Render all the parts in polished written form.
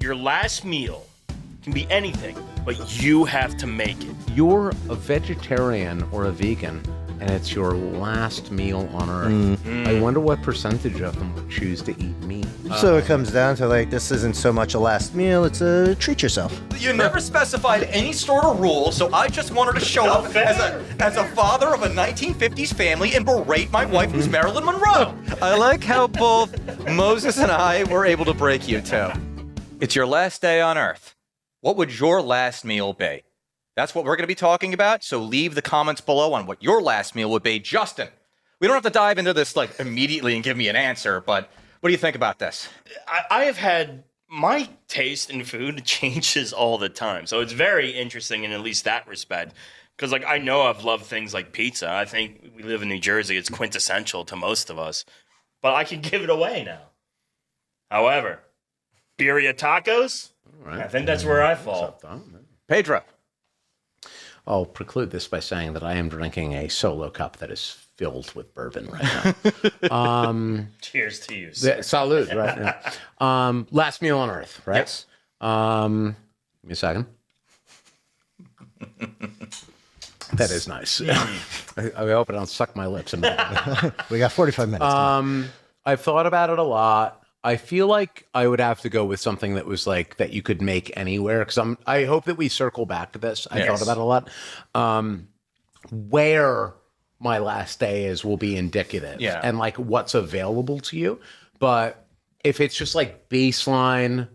Your last meal can be anything, but you have to make it. You're a vegetarian or a vegan, and it's your last meal on Earth. I wonder what percentage of them would choose to eat meat. So it comes down to, like, this isn't so much a last meal, it's a treat yourself. You never specified any sort of rule, so I just wanted to show up as a father of a 1950s family and berate my wife, who's Marilyn Monroe. I like how both Moses and I were able to break you two. It's your last day on Earth. What would your last meal be? That's what we're going to be talking about, so leave the comments below on what your last meal would be. Justin, we don't have to dive into this like immediately and give me an answer, but what do you think about this? I have had my taste in food changes all the time, so it's very interesting in at least that respect. Because like I know I've loved things like pizza. I think we live in New Jersey; it's quintessential to most of us. But I can give it away now. However, birria tacos. Right. I think that's where I fall. Pedro. I'll preclude this by saying that I am drinking a solo cup that is filled with bourbon right now. Cheers to you, sir. Salud, right? Yeah. Last meal on Earth, right? Yes. Give me a second. That is nice. I hope I don't suck my lips. We got 45 minutes. I've thought about it a lot. I feel like I would have to go with something that was like that you could make anywhere, because I hope that we circle back to this. I thought about it a lot. Where my last day is will be indicative, and like what's available to you. But if it's just like baseline,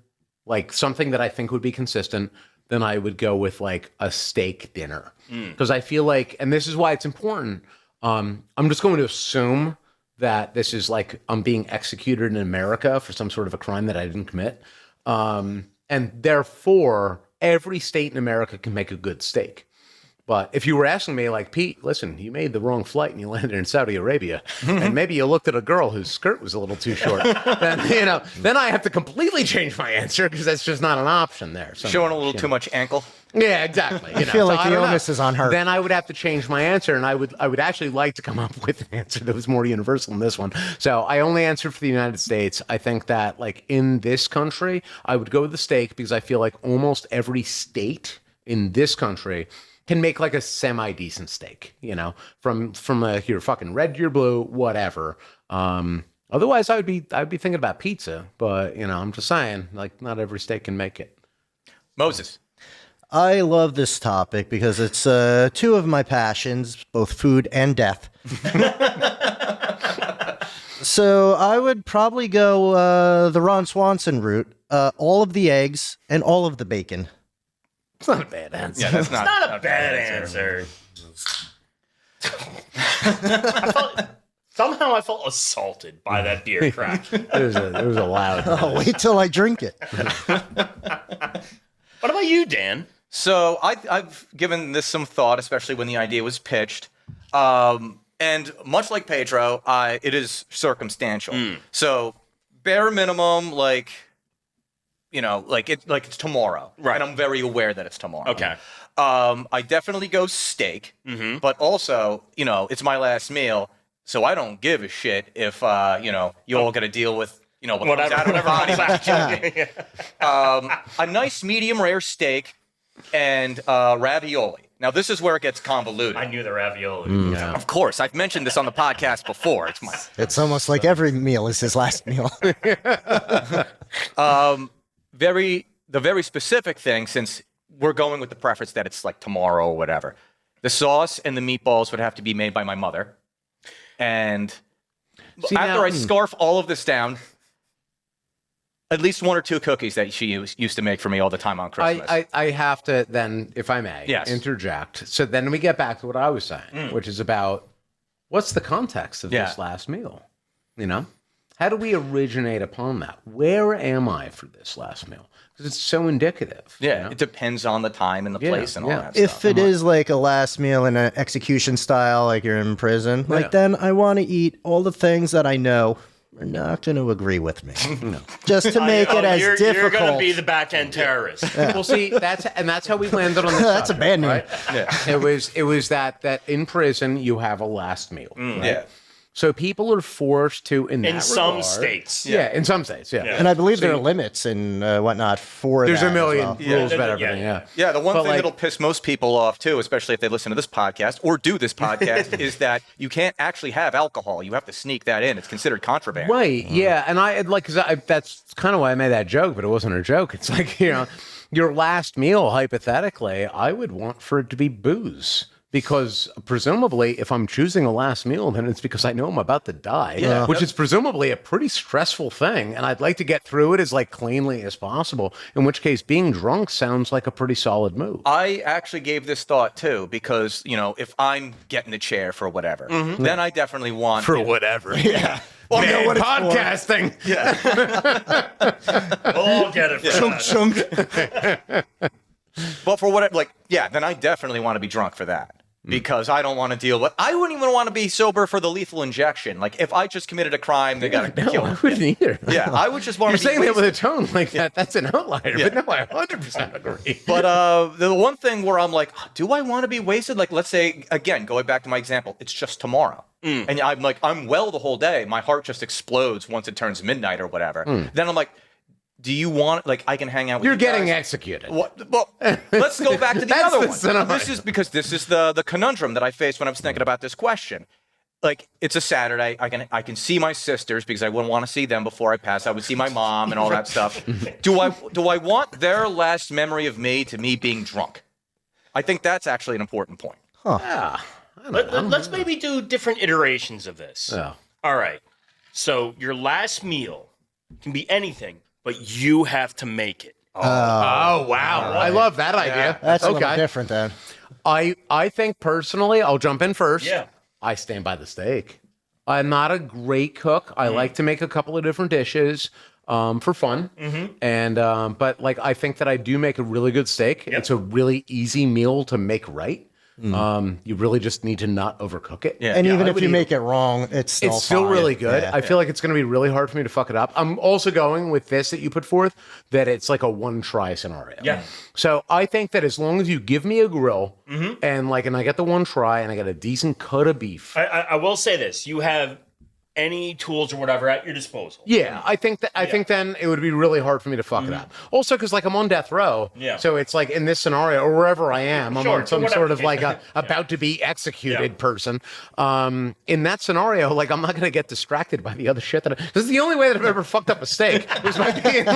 like something that I think would be consistent, then I would go with like a steak dinner, because I feel like, and this is why it's important. I'm just going to assume that this is like I'm being executed in America for some sort of a crime that I didn't commit. And therefore, every state in America can make a good steak. But if you were asking me, like, Pete, listen, you made the wrong flight and you landed in Saudi Arabia, and maybe you looked at a girl whose skirt was a little too short, then I have to completely change my answer, because that's just not an option there. So, Showing a little too much ankle. Yeah, exactly. I feel like the onus is on her. Then I would have to change my answer, and I would actually like to come up with an answer that was more universal than this one. So I only answered for the United States. I think that, like, in this country, I would go with the steak, because I feel like almost every state in this country can make like a semi-decent steak, from you're fucking red to your blue, whatever. Otherwise, I'd be thinking about pizza, but I'm just saying, like, not every steak can make it. Moses. I love this topic because it's two of my passions, both food and death. So I would probably go the Ron Swanson route, all of the eggs and all of the bacon. It's not a bad answer. Yeah, that's Not a bad answer. Somehow I felt assaulted by that beer crack. It was a loud. Oh, wait till I drink it. What about you, Dan? So I've given this some thought, especially when the idea was pitched. And much like Pedro, it is circumstantial. So bare minimum, like it's tomorrow. Right. And I'm very aware that it's tomorrow. Okay. I definitely go steak, but also, it's my last meal, so I don't give a shit if, you all got to deal with, what comes out of my body. A nice medium rare steak and ravioli. Now, this is where it gets convoluted. I knew the ravioli. Yeah. Of course, I've mentioned this on the podcast before. It's almost like every meal is his last meal. The very specific thing, since we're going with the preference that it's like tomorrow or whatever, the sauce and the meatballs would have to be made by my mother. And I scarf all of this down, at least 1 or 2 cookies that she used to make for me all the time on Christmas. I have to then, if I may, interject. So then we get back to what I was saying, which is about what's the context of this last meal? How do we originate upon that? Where am I for this last meal? Because it's so indicative. Yeah, it depends on the time and the place and all that stuff. If it is like a last meal in an execution style, like you're in prison, then I want to eat all the things that I know are not going to agree with me. Just to make it as difficult. You're going to be the back-end terrorist. Well, see, that's how we landed on this. That's a bad name. Right? Yeah. It was that in prison you have a last meal. Right? Yeah. So people are forced to, in some states. Yeah, in some states, yeah. And I believe there are limits and whatnot for There's that a million as well. rules about everything, yeah. Yeah, the one But, thing like- that'll piss most people off too, especially if they listen to this podcast or do this podcast, is that you can't actually have alcohol. You have to sneak that in. It's considered contraband. Right, yeah. And that's kind of why I made that joke, but it wasn't a joke. It's like, your last meal, hypothetically, I would want for it to be booze. Because presumably, if I'm choosing a last meal, then it's because I know I'm about to die, which is presumably a pretty stressful thing. And I'd like to get through it as cleanly as possible, in which case being drunk sounds like a pretty solid move. I actually gave this thought too, because, if I'm getting the chair for whatever, then I definitely want... For whatever. Yeah. Well, Man, what it's podcasting. We'll all get it for that. But for whatever, then I definitely want to be drunk for that. Because I don't want to deal with... I wouldn't even want to be sober for the lethal injection. If I just committed a crime, they got to kill I me. wouldn't either. Yeah, I would just want You're to be saying that wasted. with a tone like that. That's an outlier. Yeah. But no, I 100% agree. But the one thing where I'm like, do I want to be wasted? Let's say, again, going back to my example, it's just tomorrow. And I'm well the whole day. My heart just explodes once it turns midnight or whatever. Then I'm like, do you want, I can hang out with You're you getting guys? executed. What? Well, let's go back to the That's other the one. scenario. This is because this is the conundrum that I faced when I was thinking about this question. It's a Saturday. I can see my sisters because I wouldn't want to see them before I pass. I would see my mom and all that stuff. Do I want their last memory of me to me being drunk? I think that's actually an important point. Yeah. Let's maybe do different iterations of this. Yeah. All right. So your last meal can be anything, but you have to make it. Oh, wow. I love that idea. That's a little okay. different then. I think personally, I'll jump in first. Yeah. I stand by the steak. I'm not a great cook. I like to make a couple of different dishes for fun. And but I think that I do make a really good steak. Yep. It's a really easy meal to make right. You really just need to not overcook it. Yeah. And even I if would you eat- make it wrong, it's still fine. really good. Yeah. I feel like it's going to be really hard for me to fuck it up. I'm also going with this that you put forth, that it's like a one-try scenario. Yeah. So I think that as long as you give me a grill and I get the one try and I get a decent cut of beef. I will say this: you have any tools or whatever at your disposal. Yeah, I think that I think then it would be really hard for me to fuck it up. Also, because I'm on death row. Yeah. So it's in this scenario or wherever I am, I'm Sure, on some whatever sort of case. about to be executed Yeah. person. In that scenario, I'm not going to get distracted by the other shit that. This is the only way that I've ever fucked up a steak was by being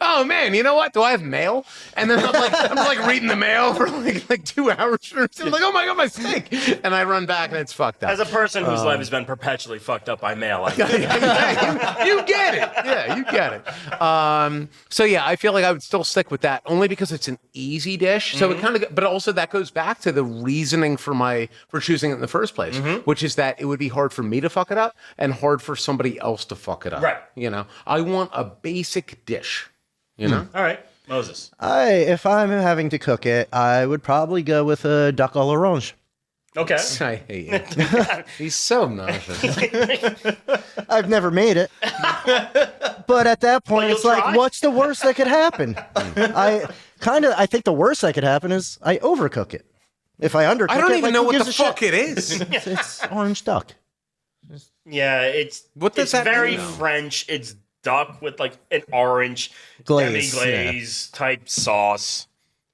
oh man, you know what? Do I have mail? And then I'm just reading the mail for 2 hours. I'm oh my god, my steak! And I run back and it's fucked up. As a person whose life has been perpetually fucked up by mail, I you get it. Yeah, you get it. So yeah, I feel like I would still stick with that only because it's an easy dish. So it kind of, but also that goes back to the reasoning for choosing it in the first place, which is that it would be hard for me to fuck it up and hard for somebody else to fuck it up. Right. I want a basic dish. You know. All right, Moses. If I'm having to cook it, I would probably go with a duck à l'orange. Okay. I hate you. He's so obnoxious. I've never made it. But at that point, you'll it's like, try? what's the worst that could happen? I think the worst that could happen is I overcook it. If I undercook it, I don't even know who what the gives a shit? fuck it is. It's orange duck. Yeah, it's What does it's that very mean, though? French. It's duck with an orange Glaze, demi-glaze type sauce.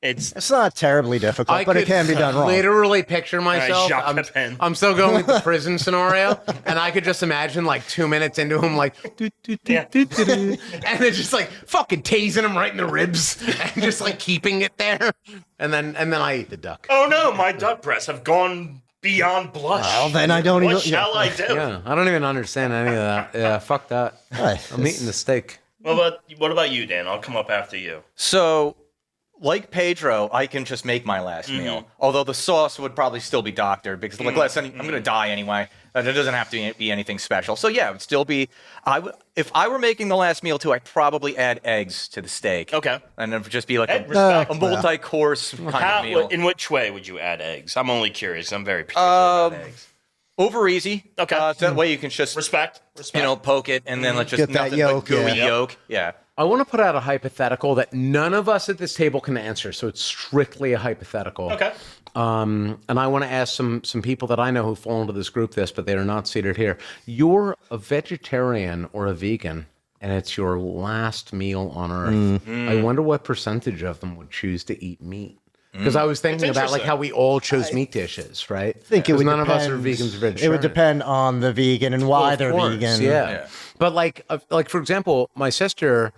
It's not terribly difficult, but it can be done wrong. Literally picture myself. Jacques Pepin. I'm still going with the prison scenario, and I could just imagine 2 minutes into him doo, doo, doo, Yeah. doo, doo, doo, and they're just fucking tasing him right in the ribs and just keeping it there, and then I eat the duck. Oh no, my duck breasts have gone beyond blush. Well, then I don't What even. shall I do? Yeah, I don't even understand any of that. Yeah, fuck that. I'm eating the steak. Well, what about you, Dan? I'll come up after you. So, like Pedro, I can just make my last meal. Although the sauce would probably still be doctored because, listen, I'm going to die anyway. It doesn't have to be anything special. So yeah, it would still be. If I were making the last meal too, I'd probably add eggs to the steak. Okay. And it would just be like Egg a respect. multi-course kind of meal. In which way would you add eggs? I'm only curious. I'm very particular about eggs. Over easy. Okay. So that way you can just Respect. poke it and then let's just Get that nothing yolk, but gooey yeah. yolk. Yeah. I want to put out a hypothetical that none of us at this table can answer, so it's strictly a hypothetical. Okay. And I want to ask some people that I know who fall into this group this, but they are not seated here. You're a vegetarian or a vegan, and it's your last meal on Earth. I wonder what percentage of them would choose to eat meat. Because I was thinking about like how we all chose meat dishes, right? I think it would none of us are depend- vegans or vegetarians. It would depend on the vegan and why Of they're course, vegan. Yeah. But like for example, my sister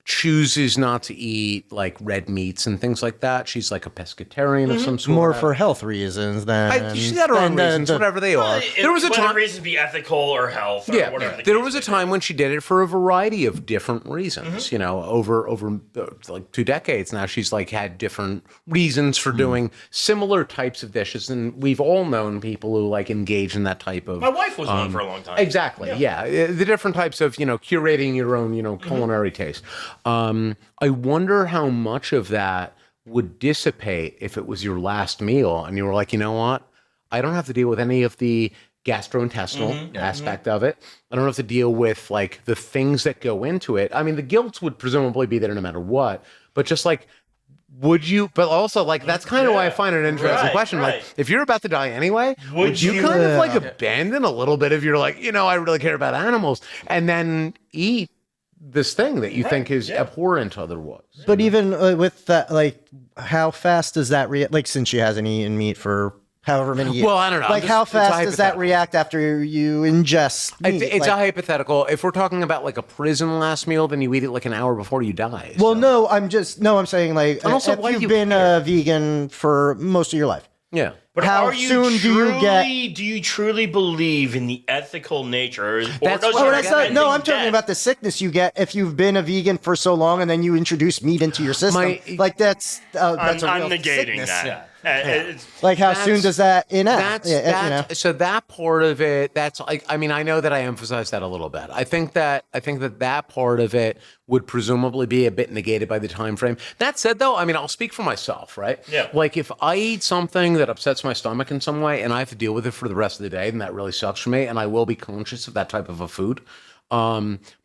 chooses not to eat like red meats and things like that. She's like a pescatarian of some sort. More for health reasons than She's got her own than reasons, the- whatever they are. There was a whether time. reasons be ethical or health or whatever. There was a time when she did it for a variety of different reasons. You know, over like 2 decades now, she's like had different reasons for doing similar types of dishes, and we've all known people who like engage in that type of. My wife was one for a long time. Exactly. Yeah. The different types of, curating your own, culinary taste. I wonder how much of that would dissipate if it was your last meal and you were like, you know what? I don't have to deal with any of the gastrointestinal aspect of it. I don't have to deal with like the things that go into it. I mean, the guilt would presumably be there no matter what, but just like, would you, but also like, that's kind of why I find it an interesting question. Right. Like, if you're about to die anyway, would you kind of like abandon a little bit of your like, I really care about animals and then eat this thing that you think is abhorrent otherwise? But even with that, like, how fast does that react? Like, since she hasn't eaten meat for however many years. Well, I don't know. Like, how fast does that react after you ingest meat? It's a hypothetical. If we're talking about like a prison last meal, then you eat it like an hour before you die. Well, no, I'm saying like, And also, if why do you've you been care? a vegan for most of your life. Yeah. But How are you soon do you get- do you truly believe in the ethical nature? Or That's does what your I said. recommending No, I'm talking death- about the sickness you get if you've been a vegan for so long and then you introduce meat into your system. Like that's a I'm real negating sickness. that. Like how soon does that enact? So that part of it, that's like, I mean, I know that I emphasized that a little bit. I think that part of it would presumably be a bit negated by the time frame. That said, though, I mean, I'll speak for myself, right? Yeah. Like if I eat something that upsets my stomach in some way and I have to deal with it for the rest of the day, then that really sucks for me, and I will be conscious of that type of a food.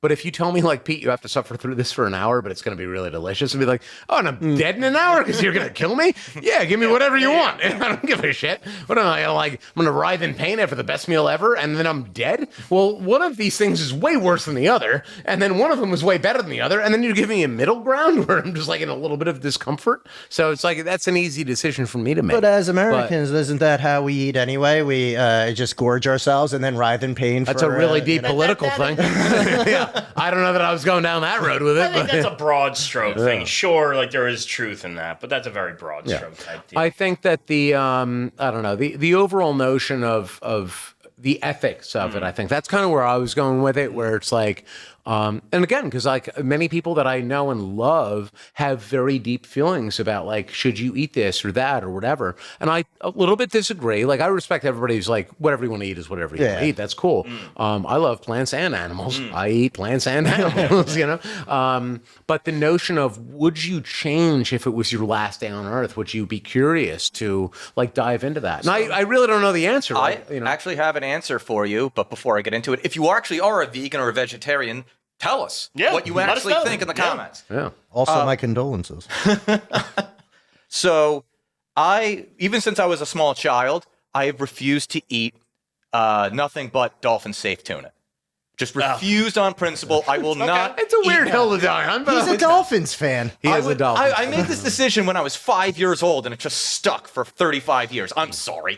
But if you tell me like, Pete, you have to suffer through this for an hour, but it's going to be really delicious, and be like, oh, and I'm dead in an hour because you're going to kill me? Yeah, give me whatever you want. I don't give a shit. What am I like? I'm going to writhe in pain after the best meal ever, and then I'm dead? Well, one of these things is way worse than the other, and then one of them is way better than the other, and then you're giving me a middle ground where I'm just like in a little bit of discomfort. So it's like, that's an easy decision for me to make. But as Americans, isn't that how we eat anyway? We just gorge ourselves and then writhe in pain. That's a really deep political thing. Yeah, I don't know that I was going down that road with it. I think that's a broad stroke thing. Sure, like there is truth in that, but that's a very broad stroke type deal. I think that the I don't know, the overall notion of the ethics of it, I think that's kind of where I was going with it, where it's like, and again, because like many people that I know and love have very deep feelings about like, should you eat this or that or whatever, and I a little bit disagree. Like I respect everybody who's like, whatever you want to eat is whatever you want to eat. That's cool. I love plants and animals. I eat plants and animals, but the notion of, would you change if it was your last day on Earth? Would you be curious to like dive into that? And I really don't know the answer. I actually have an answer for you, but before I get into it, if you actually are a vegan or a vegetarian, tell us what you let us actually know. think in the comments. Yeah. Also, my condolences. So even since I was a small child, I have refused to eat nothing but dolphin-safe tuna. Just refused on principle. I will not. It's a weird eat hill to die on, but He's a Dolphins fan. he is a dolphin. I made this decision when I was 5 years old, and it just stuck for 35 years. I'm sorry.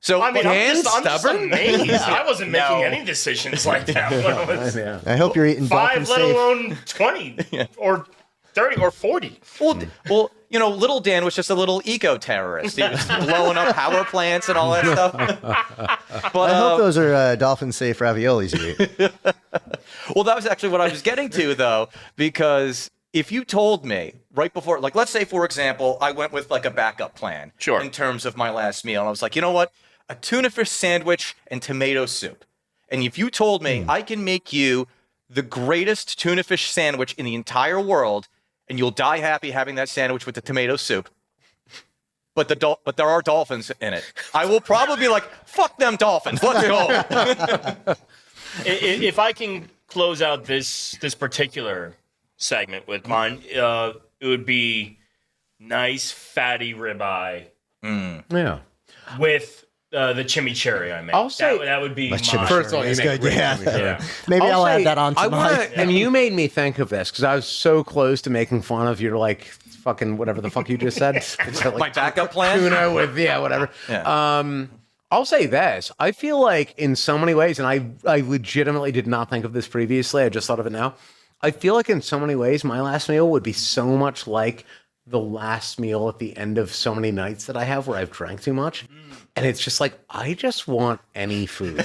So I mean, I'm just stubborn? amazed. I wasn't making any decisions like that when I was Yeah. I hope you're eating 5, Dolphins let safe. alone 20 or 30 or 40. Well, little Dan was just a little eco-terrorist. He was blowing up power plants and all that stuff. But I hope those are Dolphins safe raviolis you eat. well, that was actually what I was getting to, though, because if you told me right before, like, let's say, for example, I went with like a backup plan in terms of my last meal, and I was like, you know what? A tuna fish sandwich and tomato soup. And if you told me I can make you the greatest tuna fish sandwich in the entire world, and you'll die happy having that sandwich with the tomato soup, but there are dolphins in it, I will probably be like, fuck them dolphins, let's go. If I can close out this particular segment with mine. It would be nice fatty ribeye Yeah. with the chimichurri I make. I'll say- that would be my First of all, you That's make good, great yeah. chimichurri. Maybe I'll say, add that on to I mine. And you made me think of this because I was so close to making fun of your like fucking whatever the fuck you just said. Like, My backup plan? tuna with whatever. Yeah. I'll say this. I feel like in so many ways, and I legitimately did not think of this previously. I just thought of it now. I feel like in so many ways, my last meal would be so much like the last meal at the end of so many nights that I have where I've drank too much. And it's just like, I just want any food.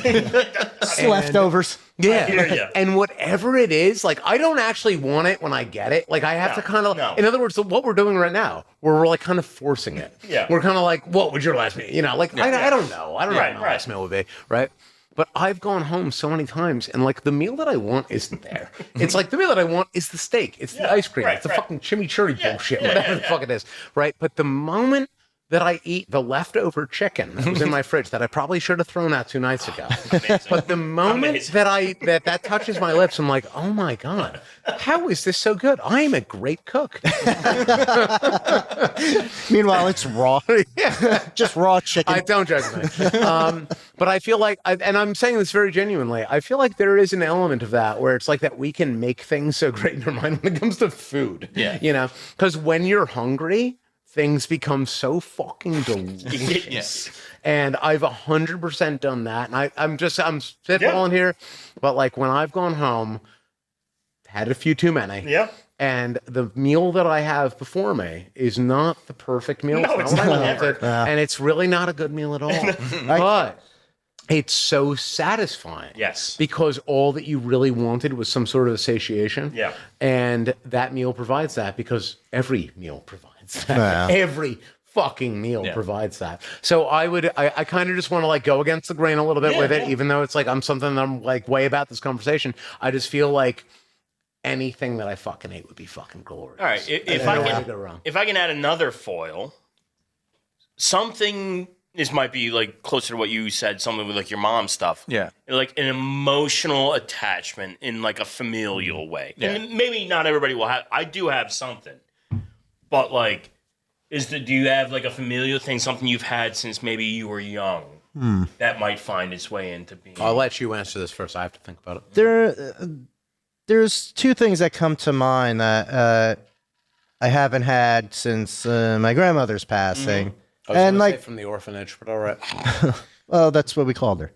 Leftovers. Yeah. hear ya. And whatever it is, like, I don't actually want it when I get it. Like, I have to kind of, in other words, what we're doing right now, we're like kind of forcing it. Yeah. We're kind of like, what would your last meal? You know, like, I don't know. I don't know what my last meal would be. Right. But I've gone home so many times, and like the meal that I want isn't there. It's like the meal that I want is the steak, it's the ice cream, it's the fucking chimichurri bullshit, whatever the fuck it is, right? But the moment that I eat the leftover chicken that was in my fridge that I probably should have thrown out 2 nights ago, but the moment that that touches my lips, I'm like, oh my god, how is this so good? I am a great cook. Meanwhile, it's raw. Just raw chicken. I don't judge me. But I feel like, and I'm saying this very genuinely, I feel like there is an element of that where it's like that we can make things so great in our mind when it comes to food. Yeah. You know, because when you're hungry, things become so fucking delicious. Yes. And I've 100% done that. And I'm spitballing here, but like when I've gone home, had a few too many. Yeah. And the meal that I have before me is not the perfect meal. No, it's it's not what I not. wanted, and it's really not a good meal at all. But it's so satisfying. Yes. Because all that you really wanted was some sort of satiation. Yeah. And that meal provides that because every meal provides that. Yeah. Every fucking meal provides that. So I kind of just want to like go against the grain a little bit with it, even though it's like I'm like way about this conversation. I just feel like anything that I fucking ate would be fucking glorious. All right. If I can add another foil, something. This might be like closer to what you said, something with like your mom stuff. Yeah. Like an emotional attachment in like a familial way. Yeah. And maybe not everybody will have. I do have something, but like, do you have like a familial thing, something you've had since maybe you were young that might find its way into being? I'll let you answer this first. I have to think about it. There's 2 things that come to mind that I haven't had since my grandmother's passing. I was And gonna like say from the orphanage, but all right. well, that's what we called her.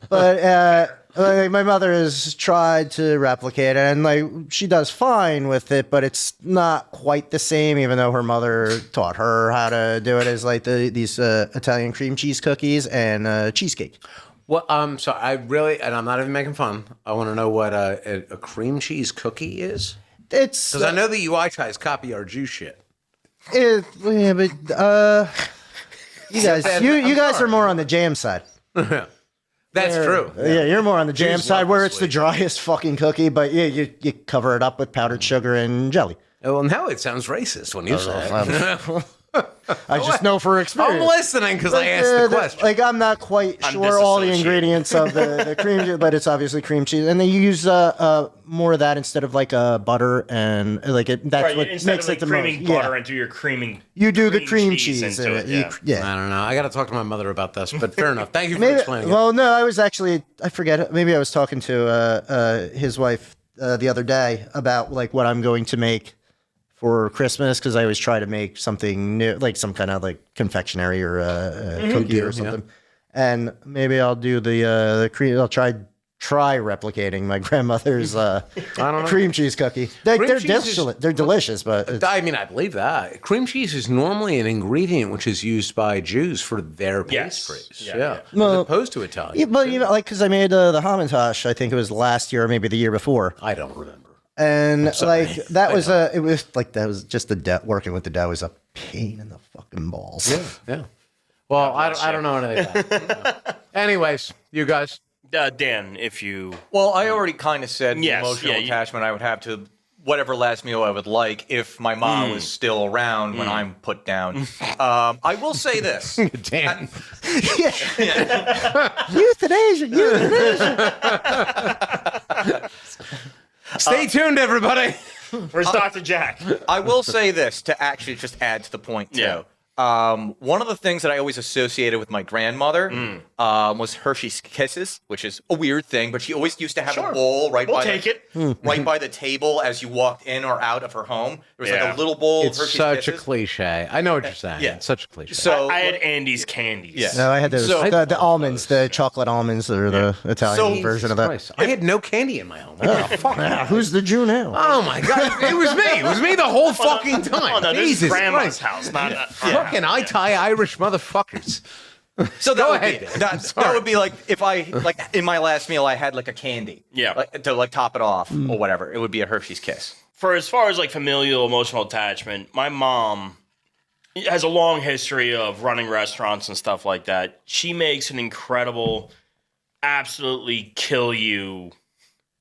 But like my mother has tried to replicate it, and like she does fine with it, but it's not quite the same. Even though her mother taught her how to do it, as like these Italian cream cheese cookies and cheesecake. Well, so I really, and I'm not even making fun. I want to know what a cream cheese cookie is, It's because I know the UI guys copy our Jew shit. but you guys are more on the jam side. That's true. Yeah, you're more on the jam Jews side love where the it's the sweet. driest fucking cookie, but yeah, you cover it up with powdered sugar and jelly. Well, now it sounds racist when you say it. I just know for experience. I'm listening because I asked the question. Like I'm not quite sure all the disassociated. ingredients of the cream cheese, but it's obviously cream cheese, and they use more of that instead of like butter and like it. That's Right, what instead makes of like it the creaming most. butter Yeah, into your creaming. you do the cream cheese into in it. it. Yeah. I don't know. I got to talk to my mother about this, but fair enough. Thank you for Maybe, explaining it. well, no, I was actually I forget. Maybe I was talking to his wife the other day about like what I'm going to make for Christmas, because I always try to make something new, like some kind of like confectionery or cookie or something. And maybe I'll do the cream. I'll try replicating my grandmother's cream cheese cookie. They're delicious, but I mean, I believe that. Cream cheese is normally an ingredient which is used by Jews for their Yes. pastries. Yeah. As opposed to Italian. yeah, but even like because I made the hamantash, I think it was last year or maybe the year before. I don't remember. And like that was it was like that was just working with the dough was a pain in the fucking balls. Yeah. Well, I don't know anything about it. Anyways, you guys. Dan, if you. Well, I already kind of said the Yes, emotional yeah, you- attachment I would have to whatever last meal I would like if my mom was still around when I'm put down. I will say this. Dan. Euthanasia. Stay tuned, everybody. Where's Dr. Jack? I will say this to actually just add to the point too. Yeah. One of the things that I always associated with my grandmother was Hershey's Kisses, which is a weird thing, but she always used to have a bowl right by the table as you walked in or out of her home. There was like a little bowl It's of Hershey's such Kisses. a cliche. I know what you're saying. Yeah. It's such a cliche. So I had Andy's candies. Yeah. No, I had those. So- the almonds, the chocolate almonds, or the Italian So- version of that. Christ, I had no candy in my home. What the fuck? Yeah, who's the Jew now? Oh my god, it was me. It was me the whole fucking time. Oh, no, this is Jesus grandma's Christ. house, not Fucking Itai Irish motherfuckers. So Go that would ahead, be Dan. that would be like if I like in my last meal I had like a candy. Yeah. Like, to like top it off or whatever. It would be a Hershey's Kiss. For as far as like familial emotional attachment, my mom has a long history of running restaurants and stuff like that. She makes an incredible, absolutely kill you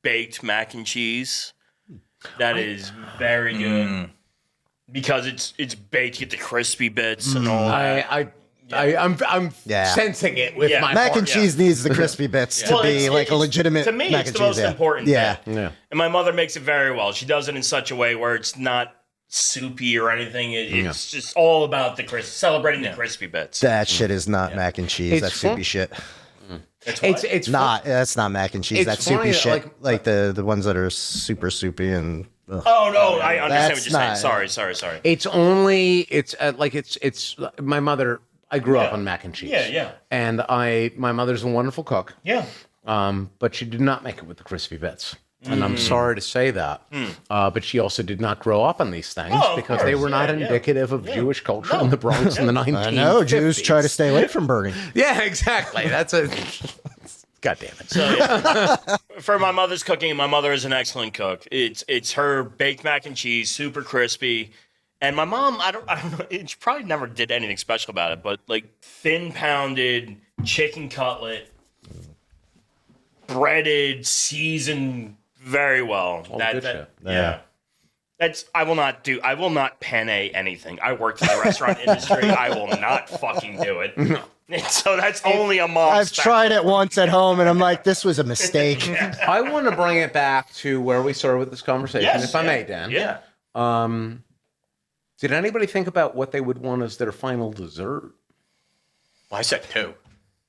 baked mac and cheese. That is very good because it's baked, you get the crispy bits and all that. I'm Yeah. sensing it with Yeah. my Mac heart. and cheese needs the crispy bits to Well, be it's- like a it's- legitimate to me, mac it's and the cheese. most yeah. important Yeah. bit. Yeah. And my mother makes it very well. She does it in such a way where it's not soupy or anything. It's just all about the celebrating the crispy bits. That shit is not mac and cheese. It's That's soupy fun. shit. It's Not. That's not mac and cheese. It's That's funny soupy that, shit. Like the ones that are super soupy and. Ugh. Oh no, I understand That's what you're saying. not- Sorry. It's only it's my mother. I grew up on mac and cheese. Yeah. And my mother's a wonderful cook. Yeah. But she did not make it with the crispy bits. And I'm sorry to say that. But she also did not grow up on these things Oh, of because they course. were not Yeah. indicative of Jewish culture in the Bronx in the 1950s. I know Jews try to stay away from burning. Yeah, exactly. That's a. God damn it. So, yeah. For my mother's cooking, my mother is an excellent cook. It's her baked mac and cheese, super crispy. And my mom, I don't know, she probably never did anything special about it, but like thin pounded chicken cutlet, breaded, seasoned very well. good shit. Yeah. I will not penne anything. I worked in the restaurant industry. I will not fucking do it. So that's only a mom. I've tried it once at home, and I'm like, this was a mistake. I want to bring it back to where we started with this conversation, Yes, if I may, Dan. Yeah. Did anybody think about what they would want as their final dessert? Well, I said two.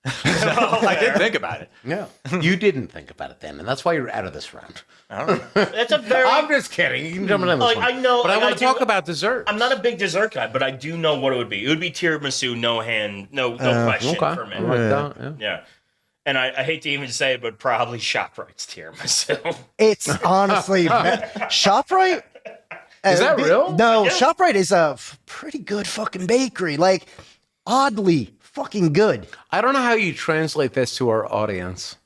I did think about it. Yeah. You didn't think about it then, and that's why you're out of this round. That's a very. I'm just kidding. You can jump in this Like, one. I know, But I like, want I to talk do- about dessert. I'm not a big dessert guy, but I do know what it would be. It would be tiramisu, no question Okay. for me. I like that, yeah. Yeah. And I hate to even say it, but probably ShopRite's tiramisu. It's honestly ShopRite. Is that real? No, Yeah. ShopRite is a pretty good fucking bakery. Like oddly fucking good. I don't know how you translate this to our audience.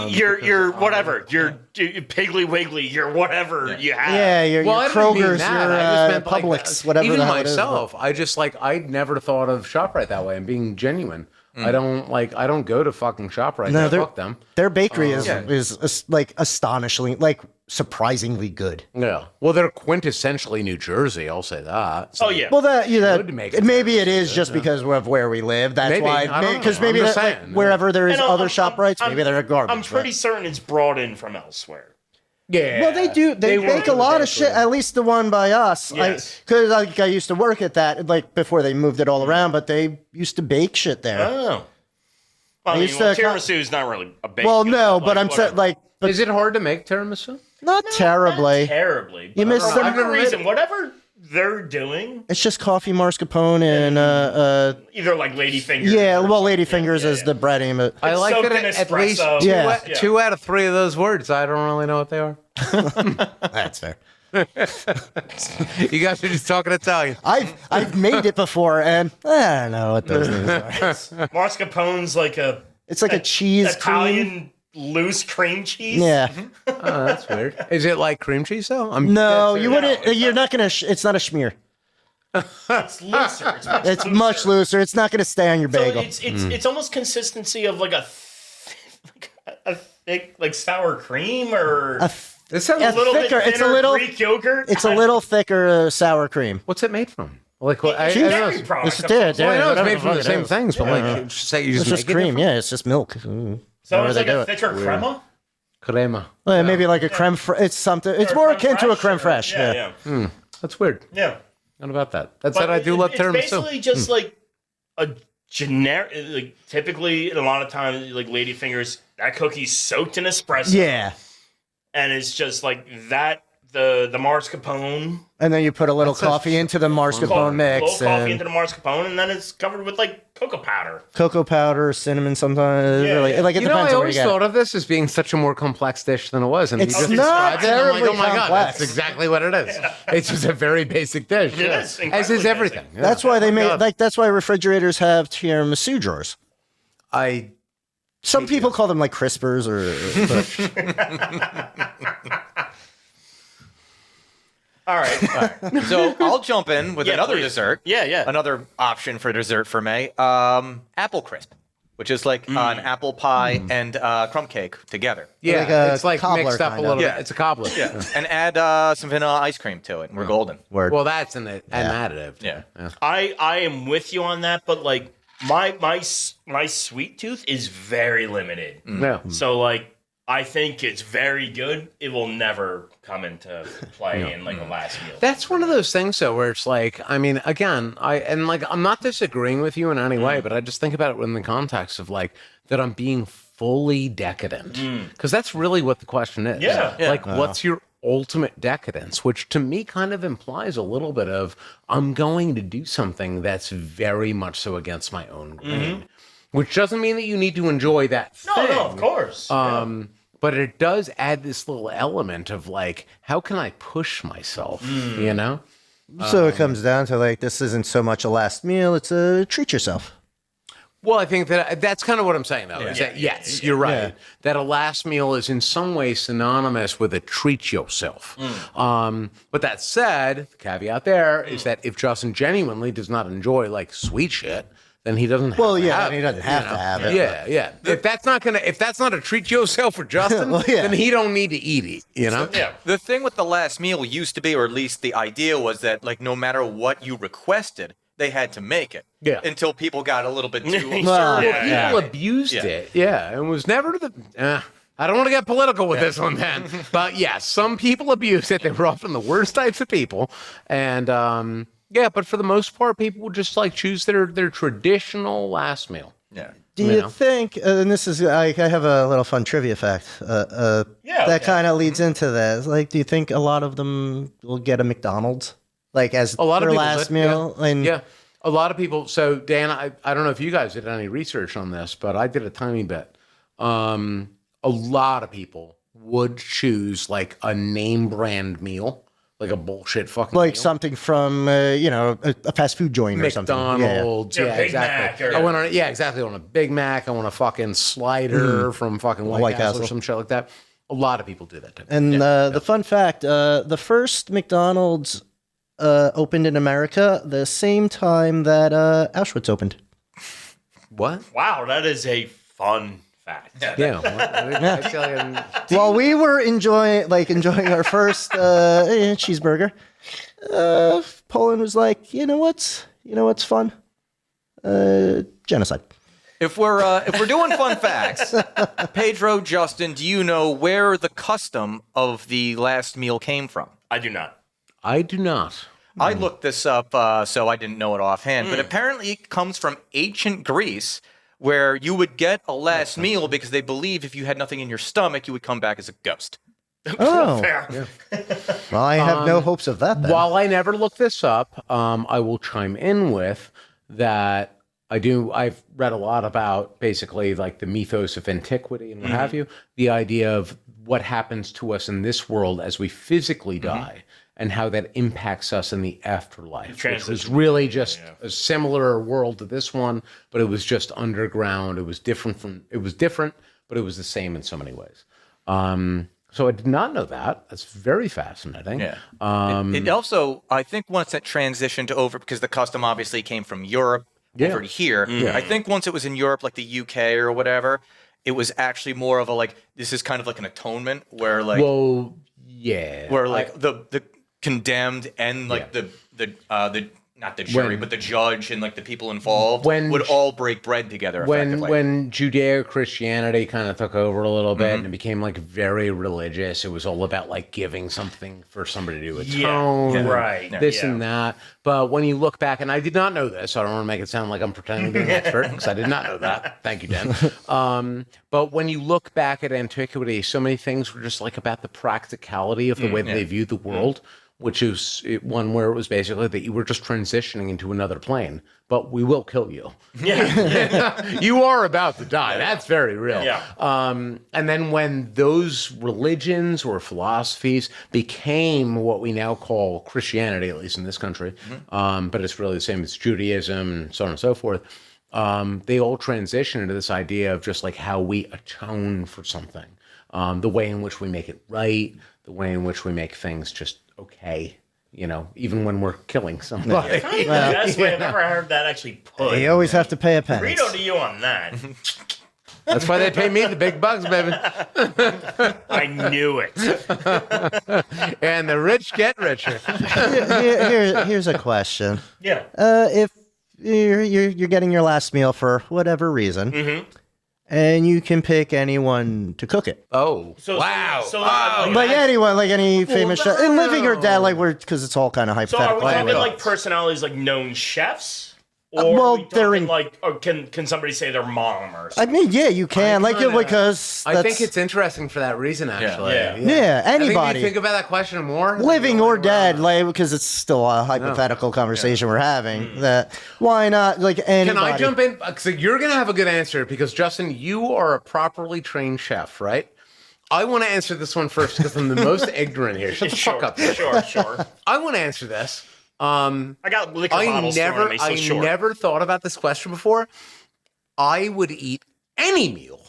You're whatever. You're Piggly Wiggly. You're whatever you have. Yeah, your I didn't mean Kroger's, that. your I just meant like, Publix, whatever Even the hell it is, myself, I just I never thought of ShopRite that way. I'm being genuine. I don't go to fucking ShopRite. No, No, they're- fuck them. Their bakery is like astonishingly, like surprisingly good. Yeah. Well, they're quintessentially New Jersey. I'll say that. So- Oh yeah. Well, that Should make it maybe it is just because of where we live. That's Maybe. I why. don't Because know. maybe I'm just that, like, saying. wherever there is And other ShopRites, maybe they're garbage. I'm pretty certain it's brought in from elsewhere. Yeah. Well, they do. They work bake a in the lot of bakery. shit. At least the one by us, Yes. because I used to work at that like before they moved it all around. But they used to bake shit there. Oh. Well, I mean, used to tiramisu is not really a bake. Well, good, no, but I'm whatever. saying like, but Is it hard to make tiramisu? not terribly. Not terribly. You but missed for some- whatever reason, whatever they're doing, It's just coffee mascarpone and either like ladyfingers. yeah, or well, something. ladyfingers is the breading, but I like soaked that in at least espresso. two, Yeah. two out of three of those words. I don't really know what they are. that's fair. You guys are just talking Italian. I've made it before, and I don't know what those things are. Mascarpone's like It's like a cheese Italian cream. loose cream cheese. Yeah. Oh, that's weird. Is it like cream cheese though? I'm No, dead you serious. wouldn't. You're not gonna. It's not a schmear. It's looser. It's much looser. It's not gonna stay on your So bagel. it's almost consistency of like a thick like sour cream or This sounds a a little thicker- bit it's a thinner little- Greek yogurt. It's a little thicker sour cream. What's it made from? Like what? I It's know dairy it's- products. It's dairy, well, I know it's whatever made the from the fuck it same is. things, but like, say you It's just just make it cream. different? Yeah, it's just milk. So However it's they like do a it. thicker crema. Crema. Well, maybe like a creme. It's something. It's more akin to a creme fraiche. Yeah. That's weird. Yeah. What about that? That said, I do love tiramisu. It's basically just like a generic. Like typically, a lot of times, like ladyfingers, that cookie's soaked in espresso. Yeah. And it's just like that. The mascarpone. And then you put a little coffee into the mascarpone mix. A little coffee And into the mascarpone, and then it's covered with like cocoa powder. cocoa powder, cinnamon sometimes. Yeah, Really, yeah. like it You know, depends I on where always you get thought it. of this as being such a more complex dish than it was. And It's you just not described it, and I'm like, terribly oh my God, complex. that's exactly what it is. It's just a very basic dish. It yeah. is As incredibly is everything. basic. Yeah. That's why they made God. like that's why refrigerators have tiramisu drawers. Some people call them like crispers or. All right. So I'll jump in with Yeah, another please. dessert. Yeah. Another option for dessert for me. Apple crisp, which is like an apple pie and crumb cake together. Yeah, Like a it's like cobbler mixed up a kind of. little Yeah. bit. It's a cobbler. Yeah. And add some vanilla ice cream to it, and we're golden. Word. Well, that's an additive. Yeah. I am with you on that, but like my sweet tooth is very limited. Yeah. So like I think it's very good. It will never come into play in like a last meal. That's one of those things, though, where it's like, I mean, again, I'm not disagreeing with you in any way, but I just think about it in the context of like that I'm being fully decadent, because that's really what the question is. Yeah. Like, what's your ultimate decadence? Which to me kind of implies a little bit of I'm going to do something that's very much so against my own grain, which doesn't mean that you need to enjoy that thing. No, of course. But it does add this little element of like, how can I push myself? You know? So it comes down to like this isn't so much a last meal; it's a treat yourself. Well, I think that's kind of what I'm saying, though. Is that yes, you're right. Yeah. That a last meal is in some way synonymous with a treat yourself. But that said, the caveat there is that if Justin genuinely does not enjoy like sweet shit, then he doesn't. Well, have to yeah, have and he it, doesn't have to have it. Yeah. If that's not a treat yourself for Justin, Well, yeah. then he don't need to eat it. You know? yeah. The thing with the last meal used to be, or at least the idea was that, like, no matter what you requested, they had to make it. Yeah. Until people got a little bit too absurd. Well, Yeah. People abused Yeah. it. Yeah. And was never I don't want to get political with this one, then. But yeah, some people abused it. They were often the worst types of people. And yeah, but for the most part, people would just like choose their traditional last meal. Yeah. Do you think? And this is I have a little fun trivia fact. Yeah, that okay. kind of leads into that. Like, do you think a lot of them will get a McDonald's like as A lot their of people last did, meal? Yeah. And Yeah. A lot of people. So, Dan, I don't know if you guys did any research on this, but I did a tiny bit. A lot of people would choose like a name brand meal, like a bullshit fucking like meal. something from a fast food joint or something. McDonald's, Yeah, yeah, Big exactly. Mac or- I want exactly. I want a Big Mac. I want a fucking slider from fucking White Castle or some shit like that. A lot of people do that too. And the fun fact: the first McDonald's opened in America the same time that Auschwitz opened. What? Wow, that is a fun fact. Yeah. While we were enjoying our first cheeseburger, Poland was like, you know what's fun? Genocide. If we're doing fun facts, Pedro, Justin, do you know where the custom of the last meal came from? I do not. I do not. I looked this up, so I didn't know it offhand, but apparently it comes from ancient Greece, where you would get a last meal because they believe if you had nothing in your stomach, you would come back as a ghost. Oh, Fair. well, I have no hopes of that. Then. While I never looked this up, I will chime in with that. I've read a lot about basically like the mythos of antiquity and what have you. The idea of what happens to us in this world as we physically die and how that impacts us in the afterlife. Which was really just a similar world to this one, but it was just underground. It was different, but it was the same in so many ways. So I did not know that. That's very fascinating. Yeah. It also, I think once it transitioned over, because the custom obviously came from Europe over to here, I think once it was in Europe, like the UK or whatever, it was actually more of a like, this is kind of like an atonement where like, Well, yeah. where like the condemned and like the not the jury, but the judge and like the people involved When- would all break bread together effectively. When Judeo-Christianity kind of took over a little bit and it became like very religious, it was all about like giving something for somebody to atone, and right. this and that. But when you look back, and I did not know this, so I don't want to make it sound like I'm pretending to be an expert because I did not know that. Thank you, Dan. But when you look back at antiquity, so many things were just like about the practicality of the way that they viewed the world. Which is one where it was basically that you were just transitioning into another plane, but we will kill you. Yeah. You are about to die. That's very real. Yeah. And then when those religions or philosophies became what we now call Christianity, at least in this country, but it's really the same as Judaism and so on and so forth, they all transition into this idea of just like how we atone for something, the way in which we make it right, the way in which we make things just okay, even when we're killing somebody. That's why I've never heard that actually put. You always have to pay a penance. Credo to you on that. That's why they pay me the big bucks, baby. I knew it. And the rich get richer. Here's a question. Yeah. If you're getting your last meal for whatever reason, and you can pick anyone to cook it. Oh, So, wow. So, Like anyone, like any famous chef, and living or dead, like because it's all kind of So are hypothetical. we talking anyway. like personalities, like known chefs? Or well, are we they're talking in- like, or can somebody say their mom or I something? mean, yeah, you can, because I think it's interesting for that reason, actually. Yeah. yeah, I think if anybody. you think about that question more, Living or dead, like because it's still a hypothetical conversation we're having. That why not, like anybody? Can I jump in? So you're going to have a good answer because, Justin, you are a properly trained chef, right? I want to answer this one first because I'm the most ignorant here. Shut the fuck up. Sure. I want to answer this. I got liquor bottles thrown at me, so sure. never thought about this question before. I would eat any meal,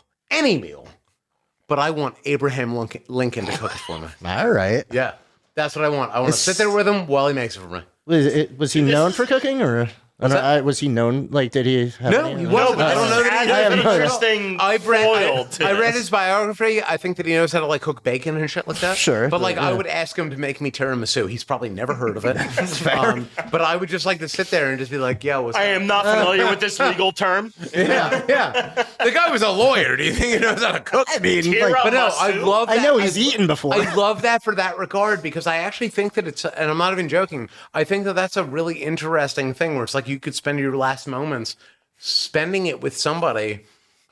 but I want Abraham Lincoln to cook it for me. All right. Yeah, that's what I want. I want to sit there with him while he makes it for me. Was he known for cooking, or was he known? Like, did he? Have No, any- he wasn't. No, I don't know that he add does. an interesting foil to I read this. his biography. I think that he knows how to like cook bacon and shit like that. Sure. But like, Yeah. I would ask him to make me tiramisu. He's probably never heard of it. That's fair. But I would just like to sit there and just be like, "Yeah, what's I up?" am not familiar with this legal term. Yeah. The guy was a lawyer. Do you think he knows how to cook? I mean, like, But no, I Tiramisu? love that. I know he's eaten before. I love that for that regard because I actually think that it's, and I'm not even joking, I think that that's a really interesting thing where it's like you could spend your last moments spending it with somebody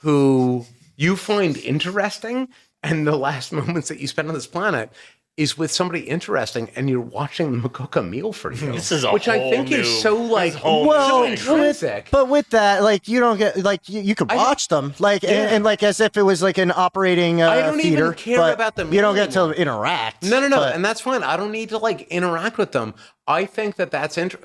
who you find interesting, and the last moments that you spend on this planet is with somebody interesting, and you're watching them cook a meal for you. This is a which I whole think new- is so like this is a whole new so thing. intrinsic. But with that, like you don't get like you could watch them like and like as if it was like an operating I don't even theater, care but about the you don't meal get to interact. No, but- and that's fine. I don't need to like interact with them. I think that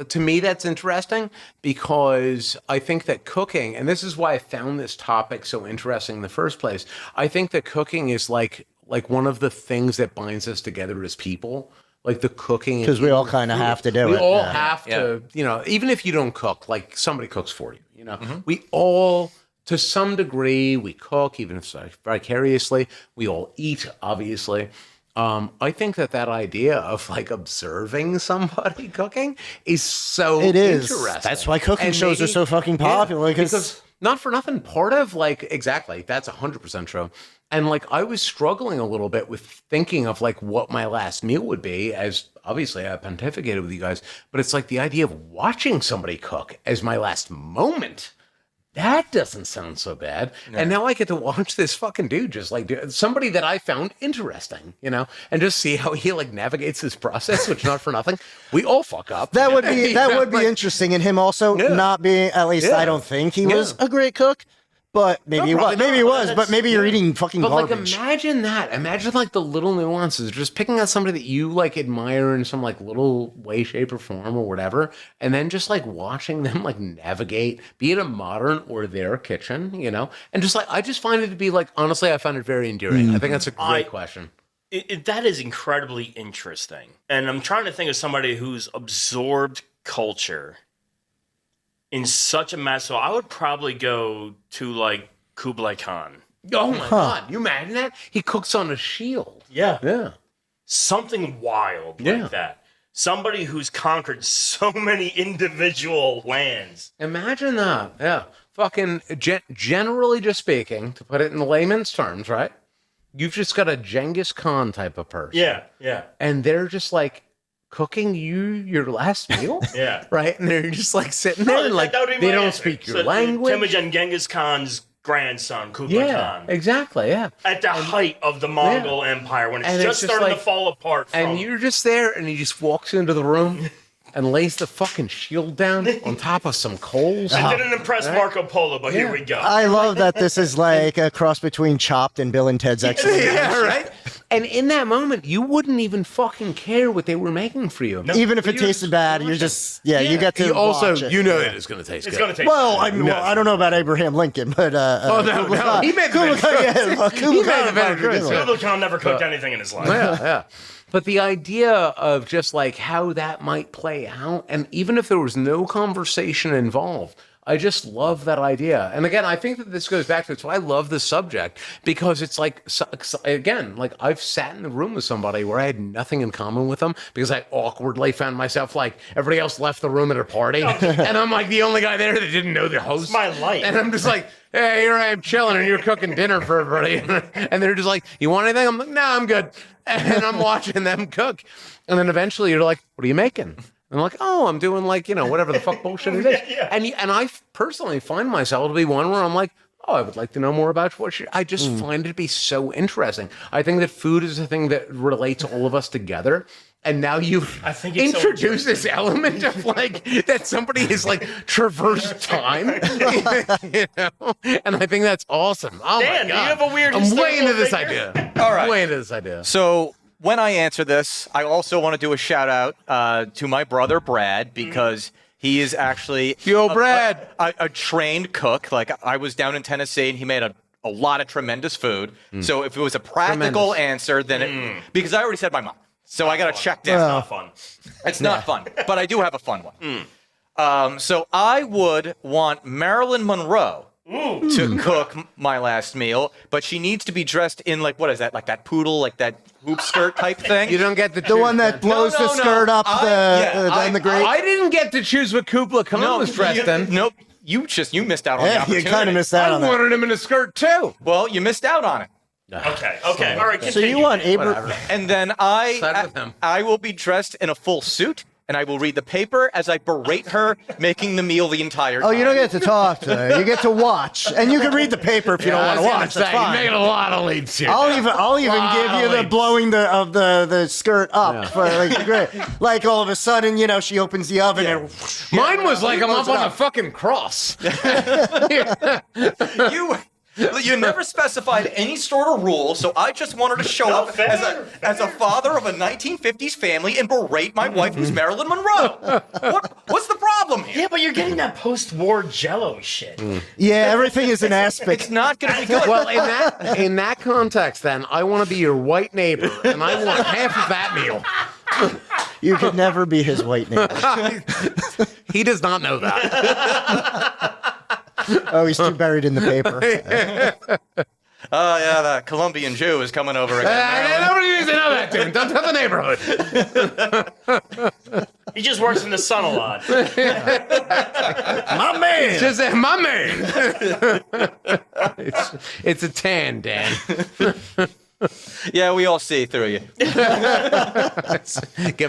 to me that's interesting because I think that cooking, and this is why I found this topic so interesting in the first place. I think that cooking is like one of the things that binds us together as people. Like the cooking, because we all kind of have to do we it. all yeah. have to, even if you don't cook, like somebody cooks for you. We all, to some degree, we cook, even if it's vicariously. We all eat, obviously. I think that idea of like observing somebody cooking is so It is. interesting. That's why cooking And shows are so fucking popular, because not for nothing, part of like exactly that's 100% true. And like I was struggling a little bit with thinking of like what my last meal would be, as obviously I pontificated with you guys, but it's like the idea of watching somebody cook as my last moment. That doesn't sound so bad. No. And now I get to watch this fucking dude just like somebody that I found interesting, and just see how he like navigates this process, which not for nothing. We all fuck up. That would be interesting, and him also not being, at least I don't think he was a great cook. But maybe he was. But maybe you're eating fucking garbage. Like imagine that. Imagine like the little nuances. Just picking out somebody that you like admire in some like little way, shape, or form or whatever, and then just like watching them like navigate, be it a modern or their kitchen, and just like I just find it to be like honestly, I find it very endearing. I think that's a great question. That is incredibly interesting, and I'm trying to think of somebody who's absorbed culture in such a mass. So I would probably go to like Kublai Khan. Oh my God. You imagine that? He cooks on a shield. Yeah. Yeah. Something wild like that. somebody who's conquered so many individual lands. Imagine that. Yeah. Fucking generally just speaking, to put it in layman's terms, right? You've just got a Genghis Khan type of person. Yeah. And they're just like cooking you your last meal. Yeah. Right? And they're just like sitting there and like they don't speak your language. Temujin, Genghis Khan's grandson, Kublai Khan. Exactly, yeah. At the height of the Mongol Empire, when it's just starting to fall apart. And you're just there, and he just walks into the room and lays the fucking shield down on top of some coals. I didn't impress Marco Polo, but here we go. I love that this is like a cross between Chopped and Bill and Ted's Excellent Adventure. Yeah, right? And in that moment, you wouldn't even fucking care what they were making for you. No. Even if it tasted bad, you're just, you get to also, watch it. you know that it's going to taste It's good. going to taste Well, I don't know about Abraham Lincoln, but no. He made the better choice. He made the better choice. Kublai Khan never cooked anything in his life. Yeah. But the idea of just like how that might play out, and even if there was no conversation involved, I just love that idea. And again, I think that this goes back to it's why I love this subject, because it's like, again, like I've sat in the room with somebody where I had nothing in common with them because I awkwardly found myself like everybody else left the room at a party. And I'm like the only guy there that didn't know the host. It's my life. And I'm just like, hey, here I am chilling and you're cooking dinner for everybody. And they're just like, you want anything? I'm like, no, I'm good. And I'm watching them cook. And then eventually you're like, what are you making? And I'm like, oh, I'm doing like, whatever the fuck bullshit it is. Yeah. And I personally find myself to be one where I'm like, oh, I would like to know more about what I just find it to be so interesting. I think that food is a thing that relates all of us together. And now you've introduced this element of like that somebody has like traversed time, and I think that's awesome. Oh Dan, my God. do you have a weird I'm way into this figure? idea. All right. Way into this idea. So when I answer this, I also want to do a shout out to my brother Brad, because he is actually Brad, a trained cook. Like I was down in Tennessee and he made a lot of tremendous food. So if it was a practical answer, then because I already said my mom. So I got to check down. It's not fun. It's not fun, but I do have a fun one. So I would want Marilyn Monroe to cook my last meal, but she needs to be dressed in like, what is that? Like that poodle, like that hoop skirt type thing? you don't get to choose The one that blows the skirt up down the grate. I didn't get to choose what Kublai Khan was dressed in. Nope. You missed out on the Yeah, opportunity. you kind of missed out I on that. wanted him in a skirt too. Well, you missed out on it. Okay. All right, So you want Abraham? And then Side with him. I will be dressed in a full suit, and I will read the paper as I berate her making the meal the entire time. Oh, you don't get to talk to her. You get to watch, and you can read the paper if you don't want to watch. That's You fine. made a lot of leads here. I'll even give you the blowing the skirt up for like great. Like all of a sudden, she opens the oven and Mine was like I'm up it on a up. fucking cross. You never specified any sort of rule, so I just wanted to show up as a father of a 1950s family and berate my wife, who's Marilyn Monroe. What's the problem here? Yeah, but you're getting that post-war Jello shit. yeah, everything is an aspect. It's not going to be good. Well, in that context, then I want to be your white neighbor, and I want half of that meal. You could never be his white neighbor. He does not know that. Oh, he's too buried in the paper. Oh, yeah, the Colombian Jew is coming over again. Nobody needs to know that, dude. Don't tell the neighborhood. He just works in the sun a lot. My man. Just my man. It's a tan, Dan. Yeah, we all see through you. Get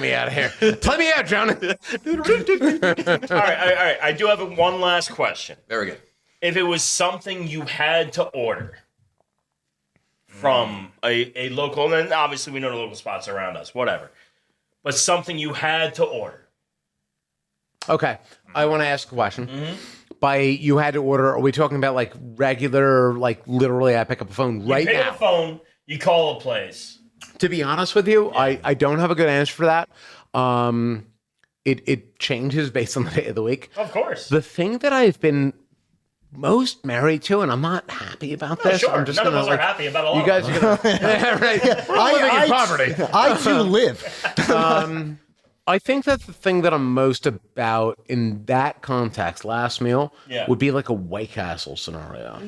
me out of here. Play me out, Johnny. All right. I do have one last question. Very good. If it was something you had to order from a local, and then obviously we know the local spots around us, whatever, but something you had to order. Okay, I want to ask a question. By you had to order, are we talking about like regular, like literally I pick up a phone right You pick now? up the phone, you call a place. To be honest with you, I don't have a good answer for that. It changes based on the day of the week. Of course. The thing that I've been most married to, and I'm not happy about this. Sure. I'm just None of gonna, us are happy about a lot You guys of are gonna, yeah, right? We're living in poverty. I too live. I think that the thing that I'm most about in that context, last meal, would be like a White Castle scenario.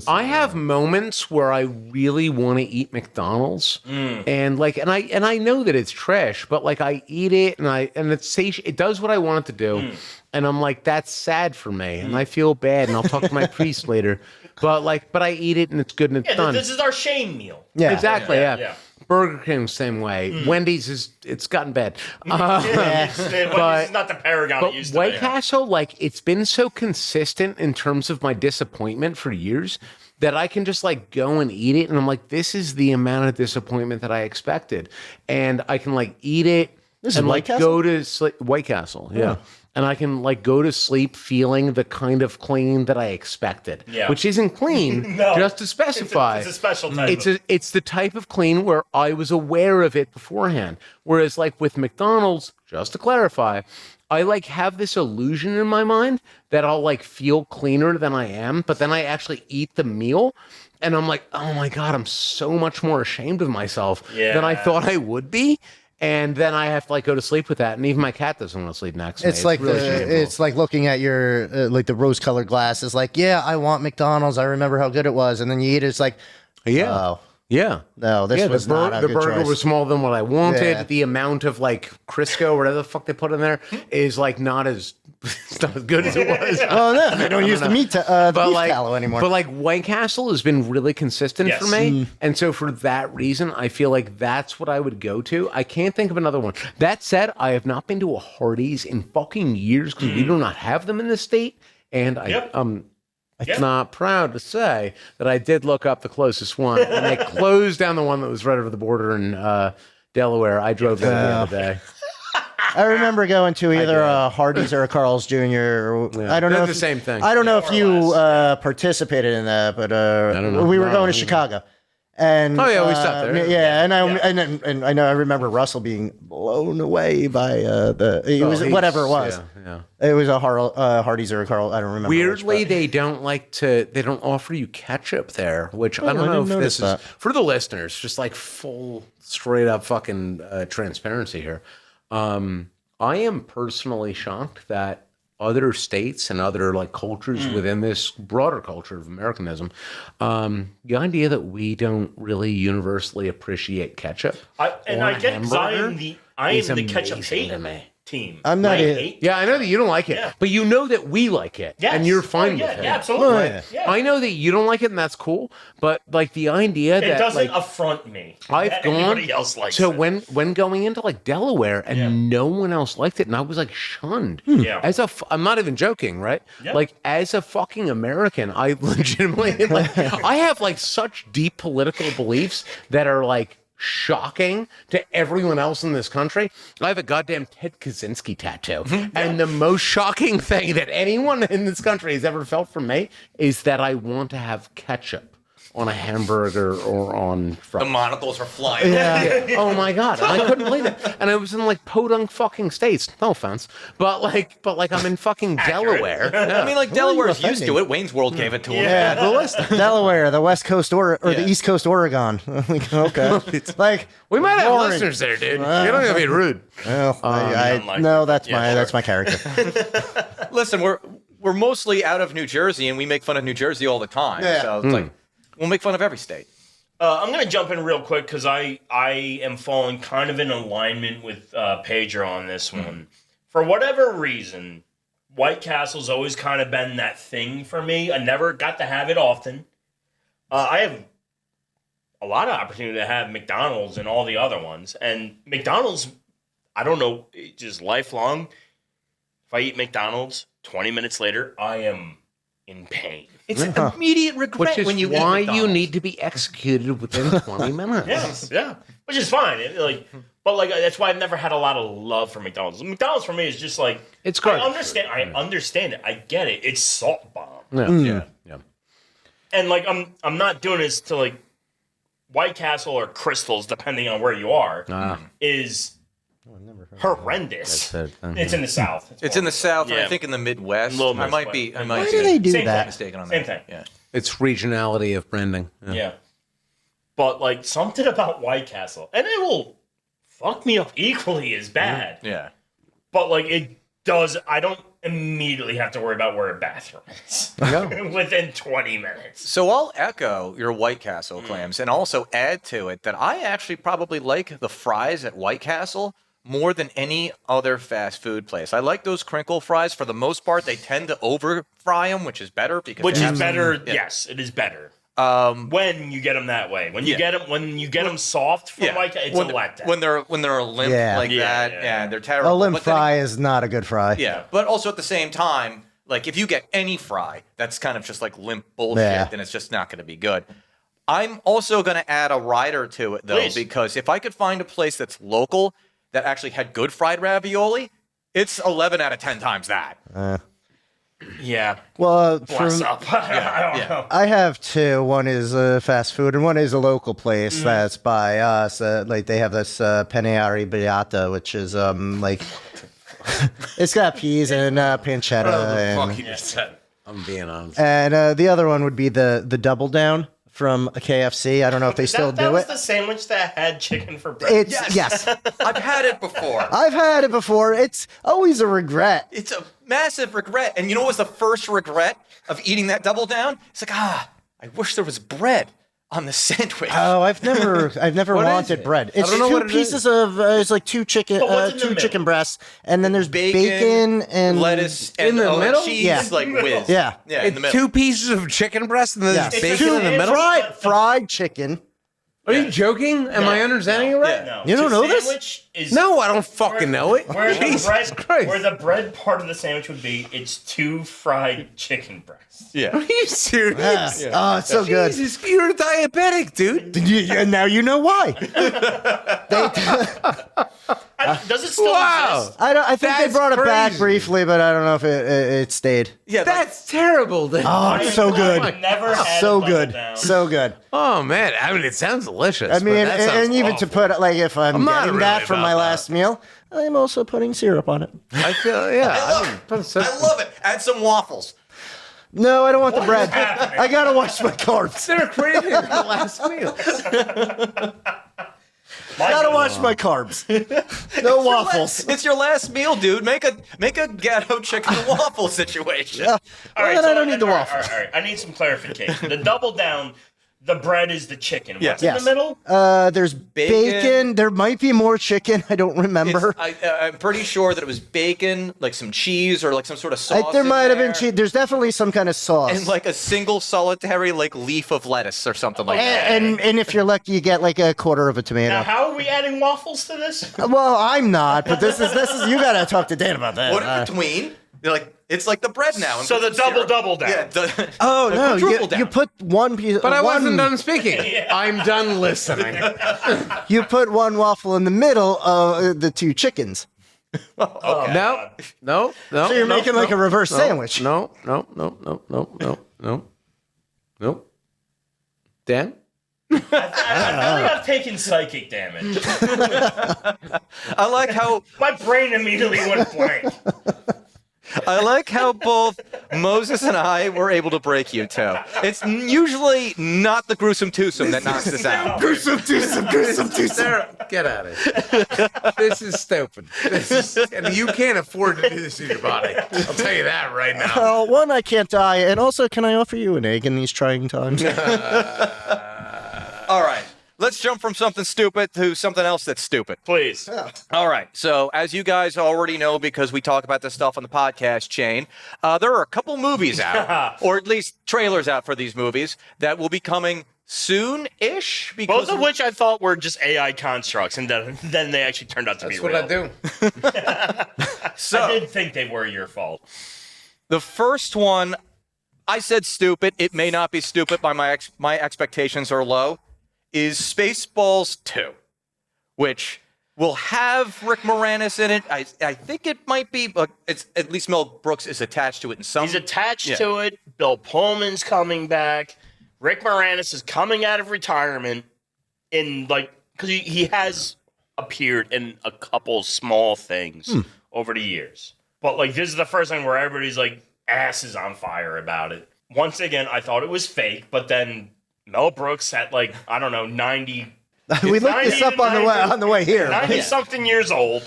I have moments where I really want to eat McDonald's, and I know that it's trash, but like I eat it, and it does what I want it to do, and I'm like, that's sad for me, and I feel bad, and I'll talk to my priest later, but I eat it, and it's good, and it's done. This is our shame meal. Yeah, exactly. Yeah. Burger King, same way. Wendy's it's gotten bad. But it's not the paragon it used to be. White Castle, like, it's been so consistent in terms of my disappointment for years that I can just like go and eat it, and I'm like, this is the amount of disappointment that I expected, and I can like eat it and like go to sleep. White Castle, yeah. And I can like go to sleep feeling the kind of clean that I expected, which isn't clean. Just to specify, it's a special type. It's the type of clean where I was aware of it beforehand. Whereas like with McDonald's, just to clarify, I like have this illusion in my mind that I'll like feel cleaner than I am, but then I actually eat the meal, and I'm like, oh my God, I'm so much more ashamed of myself than I thought I would be. And then I have to like go to sleep with that, and even my cat doesn't want to sleep next to me. It's like really it's like looking at your like the rose-colored glasses. Like, yeah, I want McDonald's. I remember how good it was, and then you eat it. It's like, oh, no, this was not a the good burger choice. was smaller than what I wanted. Yeah. The amount of like Crisco, whatever the fuck they put in there, is like not as it's not as good as it was. Oh no, they don't use the meat beef tallow anymore. But like White Castle has been really consistent for me, and so for that reason, I feel like that's what I would go to. I can't think of another one. That said, I have not been to a Hardee's in fucking years because we do not have them in the state, and I'm not proud to say that I did look up the closest one, and they closed down the one that was right over the border in Delaware. I drove there the other day. I remember going to either a Hardee's or a Carl's Jr. I don't know. The same thing. I don't know if you participated in that, but I don't know. we were going to Chicago. And we stopped there. Yeah, and I know I remember Russell being blown away by whatever it was. Yeah. It was a Hardee's or a Carl. I don't remember. Weirdly, they don't offer you ketchup there, which I don't know if this is for the listeners. Just like full, straight up fucking transparency here. I am personally shocked that other states and other like cultures within this broader culture of Americanism, the idea that we don't really universally appreciate ketchup. I get because I am the ketchup hater team. I'm not. Yeah, I know that you don't like it, but you know that we like it, and you're fine with it. Yeah, absolutely. Right? Yeah. I know that you don't like it, and that's cool. But like the idea that it doesn't like, affront me. I've gone anybody else likes so it. when going into like Delaware, and no one else liked it, and I was like shunned. Yeah, I'm not even joking, right? Yep. Like as a fucking American, I legitimately like I have like such deep political beliefs that are like shocking to everyone else in this country. I have a goddamn Ted Kaczynski tattoo. And the most shocking thing that anyone in this country has ever felt from me is that I want to have ketchup on a hamburger or on fries. The monocles are flying. Yeah. Oh my God. I couldn't believe it. And I was in like podunk fucking states. No offense. But like I'm in fucking Delaware. Yeah. I mean, like Delaware's used to it. Wayne's World gave it to him. Yeah, Delaware, the West Coast or the East Coast Oregon. Okay. It's like we might have listeners there, dude. You don't gotta be rude. Well, no, that's my character. Listen, we're mostly out of New Jersey, and we make fun of New Jersey all the time. Yeah. So it's like we'll make fun of every state. I'm going to jump in real quick because I am falling kind of in alignment with Pedro on this one. For whatever reason, White Castle's always kind of been that thing for me. I never got to have it often. I have a lot of opportunity to have McDonald's and all the other ones. And McDonald's, I don't know, just lifelong. If I eat McDonald's, 20 minutes later, I am in pain. It's an immediate regret when you why you need to be executed within 20 minutes. Yeah, which is fine. But that's why I've never had a lot of love for McDonald's. McDonald's for me is just like it's great. I understand it. I get it. It's salt bomb. Yeah. And like I'm not doing this to like White Castle or Crystals, depending on where you are, is horrendous. It's in the South. It's in the South, and I think in the Midwest. I might be. Why do they do that? Mistaken on that. Same thing. Yeah. It's regionality of branding. Yeah. But like something about White Castle, and it will fuck me up equally as bad. Yeah. But like it does, I don't immediately have to worry about where a bathroom is within 20 minutes. So I'll echo your White Castle claims and also add to it that I actually probably like the fries at White Castle more than any other fast food place. I like those crinkle fries. For the most part, they tend to over fry them, which is better because Yes, it is better. When you get them that way, when you get them soft from White Castle, it's a letdown. When they're limp like that, they're terrible. A limp fry is not a good fry. Yeah, but also at the same time, like if you get any fry that's kind of just like limp bullshit, then it's just not going to be good. I'm also going to add a rider to it though, because if I could find a place that's local that actually had good fried ravioli, it's 11 out of 10 times that. Yeah. Well, Bless up. I don't know. I have two. One is fast food, and one is a local place that's by us. Like they have this penne arrabbiata, which is like it's got peas and pancetta. I'm being honest. And the other one would be the double down from a KFC. I don't know if they still do that was it. the sandwich that had chicken for breakfast. Yes. I've had it before. I've had it before. It's always a regret. It's a massive regret. And you know what was the first regret of eating that double down? It's like, I wish there was bread on the sandwich. Oh, I've never wanted bread. It's two pieces of it's like two chicken breasts, and then there's bacon and lettuce and in the middle? cheese like whiz. Yeah. In the middle. 2 pieces of chicken breast and then there's bacon in the middle. Fried chicken. Are you joking? Am I understanding it right? No. You don't know this? No, I don't fucking know it. Where Christ. the bread part of the sandwich would be, it's 2 fried chicken breasts. Yeah. Are you serious? Oh, it's so good. Jesus, you're diabetic, dude. And now you know why. Does it still exist? I think they That's brought it back crazy. briefly, but I don't know if it stayed. Yeah, That's terrible. Dude. Oh, it's so good. I've never had So a good. down. So good. Oh man, I mean, it sounds delicious. I mean, but that sounds and even awful. to put like if I'm not getting really that for about my that. last meal, I'm also putting syrup on it. I feel, yeah. I love it. Add some waffles. No, I don't want the bread. happening? I gotta watch my carbs. They're crazy for the last meal. Gotta watch my carbs. No waffles. It's your last meal, dude. Make a ghetto chicken and waffle situation. All right, so I don't need the all right, waffles. all right. I need some clarification. The double down, the bread is the chicken. What's Yes. in the middle? There's bacon. There might be more chicken. I don't remember. I'm pretty sure that it was bacon, like some cheese or like some sort of sauce. There in might have been there, cheese. There's definitely some kind of sauce. and like a single solitary like leaf of lettuce or something like that. and if you're lucky, you get like a quarter of a tomato. Now, how are we adding waffles to this? Well, I'm not, but this is you gotta talk to Dan about that. What in between? You're like it's like the bread now. and So put the some syrup. double down. Yeah. Oh the no, quadruple you down. put one piece. But I wasn't done speaking. I'm done listening. You put one waffle in the middle of the 2 chickens. Okay. No. So you're making like a reverse sandwich. No. Dan? I feel like I've taken psychic damage. I like how My brain immediately went blank. both Moses and I were able to break you two. It's usually not the gruesome twosome that knocks us out. Gruesome twosome. Get out of here. This is stupid. And you can't afford to do this to your body. I'll tell you that right now. One, I can't die, and also, can I offer you an egg in these trying times? All right. Let's jump from something stupid to something else that's stupid. Please. All right. So, as you guys already know, because we talk about this stuff on the podcast chain, there are a couple movies out, or at least trailers out for these movies that will be coming soon-ish. Because Both of which I thought were just AI constructs, and then they actually turned out to be That's real. what I do. So, I did think they were your fault. the first one, I said stupid. It may not be stupid, but my expectations are low. Is Spaceballs 2, which will have Rick Moranis in it. I think it might be, but it's at least Mel Brooks is attached to it in some. He's attached to it. Bill Pullman's coming back. Rick Moranis is coming out of retirement because he has appeared in a couple small things over the years. But this is the first time where everybody's ass is on fire about it. Once again, I thought it was fake, but then Mel Brooks at 90 We looked this up on the way here. 90-something years old.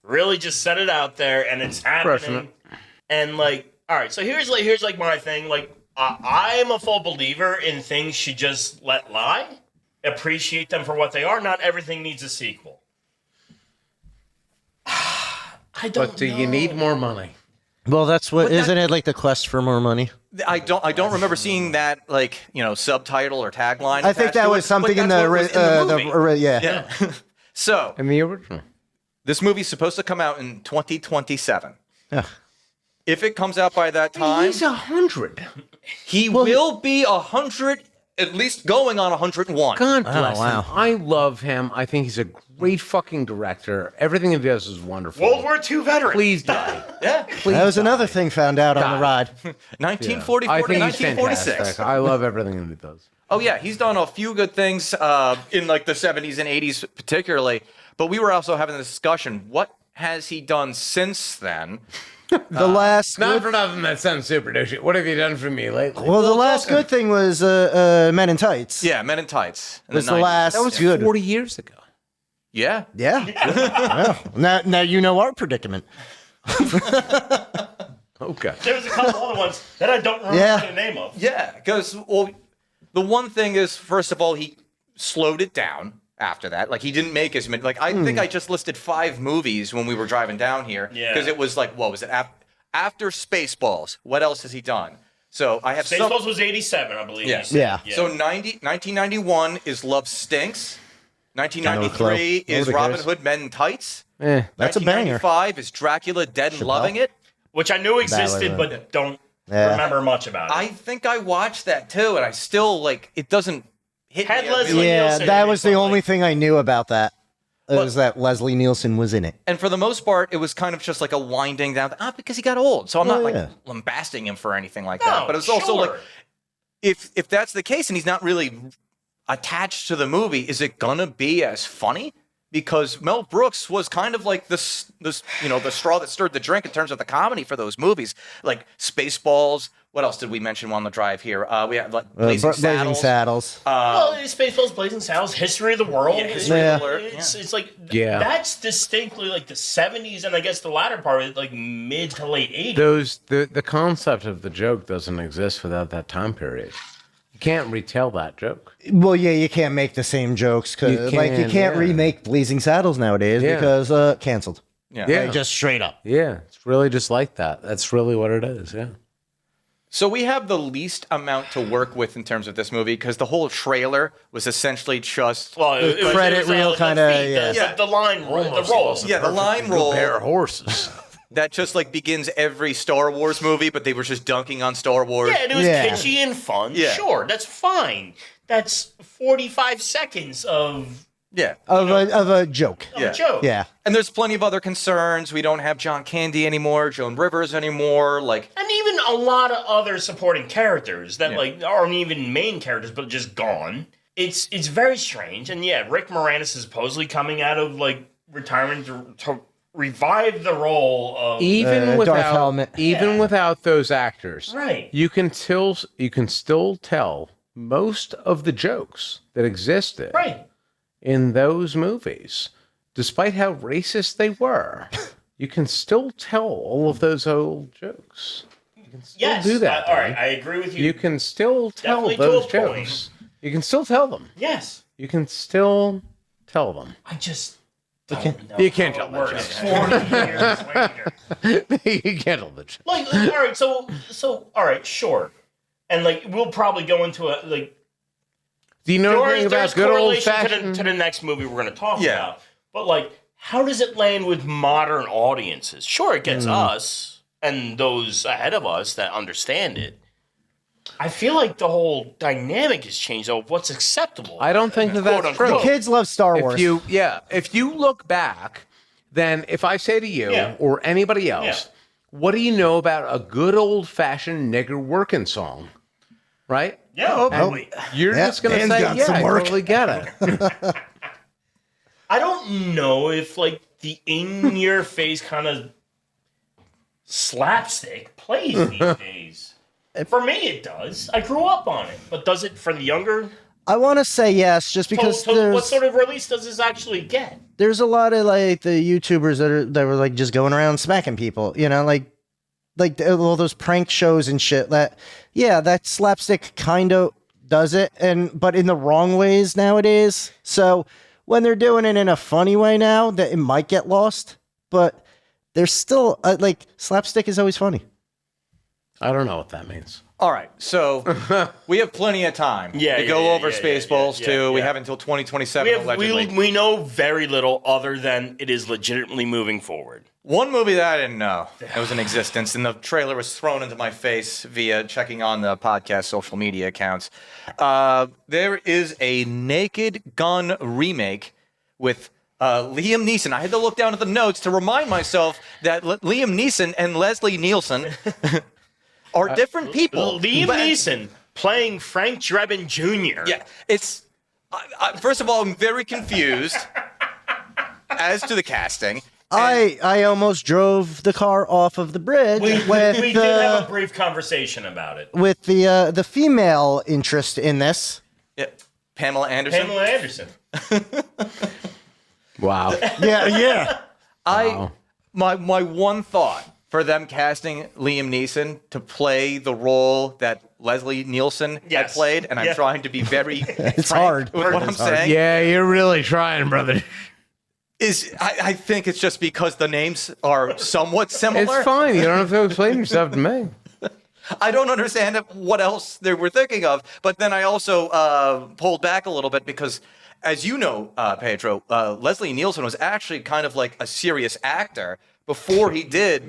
Really just set it out there, and it's happening. And, like, all right, so here's my thing. Like, I'm a full believer in things should just let lie. Appreciate them for what they are. Not everything needs a sequel. I don't know. But do you need more money? Well, that's what isn't it like the quest for more money? I don't remember seeing that subtitle or tagline. I think that was something in the movie. Yeah. So In the original. this movie's supposed to come out in 2027. Yeah. If it comes out by that time, He's 100. he will be 100, at least going on 101. God bless wow. him. I love him. I think he's a great fucking director. Everything he does is wonderful. World War II veteran. Please die. Yeah. Please That was die. another thing found out on the ride. 1944 I to think he's 1946. fantastic. I love everything that he does. Oh yeah, he's done a few good things in like the 70s and 80s particularly. But we were also having a discussion. What has he done since then? The last Not good, for nothing that sounds super douchey. What have you done for me lately? well, the last good thing was Men in Tights. Yeah, Men in Tights. In was the 90s. last That was good. 40 years ago. Yeah. Yeah. Well, now you know our predicament. Okay. There's a couple other ones that I don't remember the name of. Yeah, because the one thing is, first of all, he slowed it down after that. Like, he didn't make as many. Like, I think I just listed 5 movies when we were driving down here. Yeah. Because it was like, what was it? After Spaceballs, what else has he done? So I have Spaceballs was 87, I believe. Yes. Yeah. Yeah. So 1991 is Love Stinks. 1993 is Nobody Robin cares. Hood Men in Tights. That's a banger. 1995 is Dracula Dead and Loving It. Which I knew existed, but don't remember much about it. I think I watched that too, and I still it doesn't hit Had me. Leslie Yeah, Nielsen that in it, was the but, only like, thing I knew about that. It was that Leslie Nielsen was in it. And for the most part, it was kind of just like a winding down. Because he got old, so I'm not yeah. lambasting him for anything like No, that. But it's also like, sure. if that's the case, and he's not really attached to the movie, is it gonna be as funny? Because Mel Brooks was kind of like the straw that stirred the drink in terms of the comedy for those movies, like Spaceballs. What else did we mention on the drive here? We have like Blazing Saddles. Well, Spaceballs, Blazing Saddles, History of the World. Yeah, History of the World. It's like that's distinctly like the 70s, and I guess the latter part of it, like mid to late 80s. The concept of the joke doesn't exist without that time period. You can't retell that joke. Well, yeah, you can't make the same jokes because you can't yeah. remake Blazing Saddles nowadays because canceled. Yeah. Like, just straight up. Yeah, it's really just like that. That's really what it is. Yeah. So we have the least amount to work with in terms of this movie because the whole trailer was essentially just The credit reel kinda, yeah. The line roll, the rolls. yeah, the line roll Pair of horses. that just like begins every Star Wars movie, but they were just dunking on Star Wars. Yeah, and it was Yeah. kitschy and fun. Yeah. Sure, that's fine. That's 45 seconds of Yeah. Of a joke. a joke. Yeah. And there's plenty of other concerns. We don't have John Candy anymore, Joan Rivers anymore. Like, And even a lot of other supporting characters that like aren't even main characters, but just gone. It's very strange. And yeah, Rick Moranis is supposedly coming out of like retirement to revive the role of Even Darth Helmet. without those actors, Right. You can still tell most of the jokes that existed right. in those movies, despite how racist they were. You can still tell all of those old jokes. You can still Yes. do that. all right, Dan. I agree with you. You can still tell Definitely to those a point. jokes. You can still tell them. Yes. You can still tell them. I just don't know You can't how tell it that works joke. 40 years later. You can't tell the joke. Like, all right, so all right, sure. And like we'll probably go into a like Do you know anything there's about good old correlation fashioned? to the next movie we're going to talk Yeah. about. But like, how does it land with modern audiences? Sure, it gets us and those ahead of us that understand it. I feel like the whole dynamic has changed of what's acceptable. I don't think that that's Quote, true. unquote. Kids love Star Wars. If you look back, then if I say to you Yeah. or anybody else, what do you know about a good old fashioned nigger working song? Right? Yeah. And you're Yeah, just gonna Dan's say, got yeah, some I work." totally get it. I don't know if like the in-your-face kind of slapstick plays these days. For me, it does. I grew up on it, but does it for the younger? I want to say yes, just because So what sort of release does this actually get? there's a lot of like the YouTubers that were like just going around smacking people, like all those prank shows and shit. That slapstick kind of does it, but in the wrong ways nowadays. So when they're doing it in a funny way now, that it might get lost, but there's still like slapstick is always funny. I don't know what that means. All right, so we have plenty of time to go over Spaceballs too. We have until 2027 allegedly. We know very little other than it is legitimately moving forward. One movie that I didn't know that was in existence, and the trailer was thrown into my face via checking on the podcast social media accounts. There is a Naked Gun remake with Liam Neeson. I had to look down at the notes to remind myself that Liam Neeson and Leslie Nielsen are different people. Liam Neeson playing Frank Drebin Jr. Yeah, it's... first of all, I'm very confused as to the casting. I almost drove the car off of the bridge We did have a brief conversation about it. with the female interest in this. Yeah, Pamela Anderson. Pamela Anderson. Wow. Yeah. My one thought for them casting Liam Neeson to play the role that Leslie Nielsen had played, and I'm trying to be very It's frank hard. with what I'm saying. Yeah, you're really trying, brother. I think it's just because the names are somewhat similar. It's fine. You don't have to explain yourself to me. I don't understand what else they were thinking of, but then I also pulled back a little bit because, as you know, Pedro, Leslie Nielsen was actually kind of like a serious actor before he did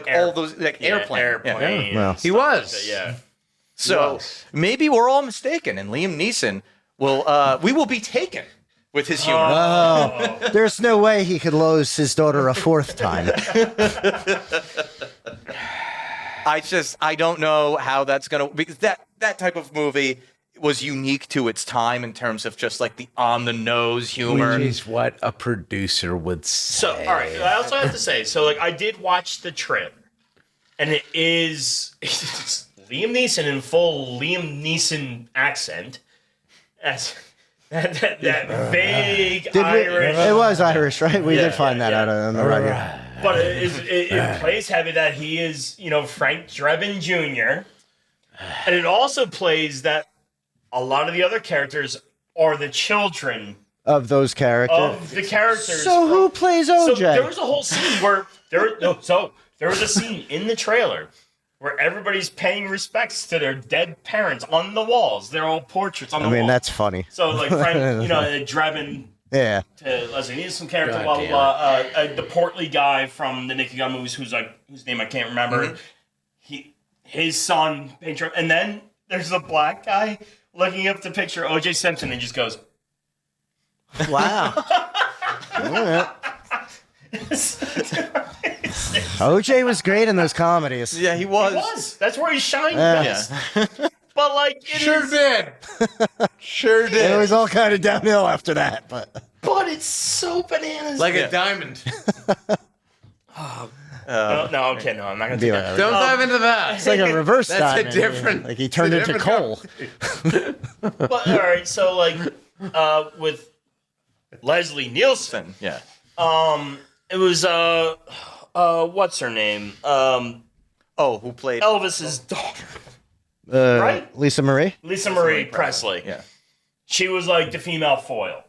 all those airplane. Well, He was. Yeah. So maybe we're all mistaken, and Liam Neeson we will be taken with his humor. There's no way he could lose his daughter a fourth time. I don't know how that's gonna, because that type of movie was unique to its time in terms of just like the on the nose humor. Which is what a producer would say. So, all right. I also have to say, I did watch the trailer, and it's Liam Neeson in full Liam Neeson accent. That vague Irish. It was Irish, right? We did find that out on the radio. But it plays heavy that he is, Frank Drebin Jr. And it also plays that a lot of the other characters are the children Of those characters. of the characters. So who plays So OJ? there was a whole scene where there was a scene in the trailer where everybody's paying respects to their dead parents on the walls. They're all portraits on the wall. that's funny. So like Frank, Drebin Yeah. to Leslie Nielsen character, God blah blah damn blah. The portly guy from the Naked Gun movies, whose name I can't remember. His son, Pedro, and then there's a black guy looking up the picture of O.J. Simpson and just goes, Wow. OJ was great in those comedies. Yeah, he He was. was. That's where he shined Yeah. best. But like, did. Sure did. It was all kind of downhill after that, but it's so bananas. Like a diamond. no, I'm not gonna do that. Don't dive into that. it's like a reverse That's diamond. a different. Like he turned it's a into different coal. But all right, so like, with Leslie Nielsen, Yeah. it was what's her name? Who played? Elvis's daughter, right? Lisa Marie? Lisa Marie Presley. Yeah. She was like the female foil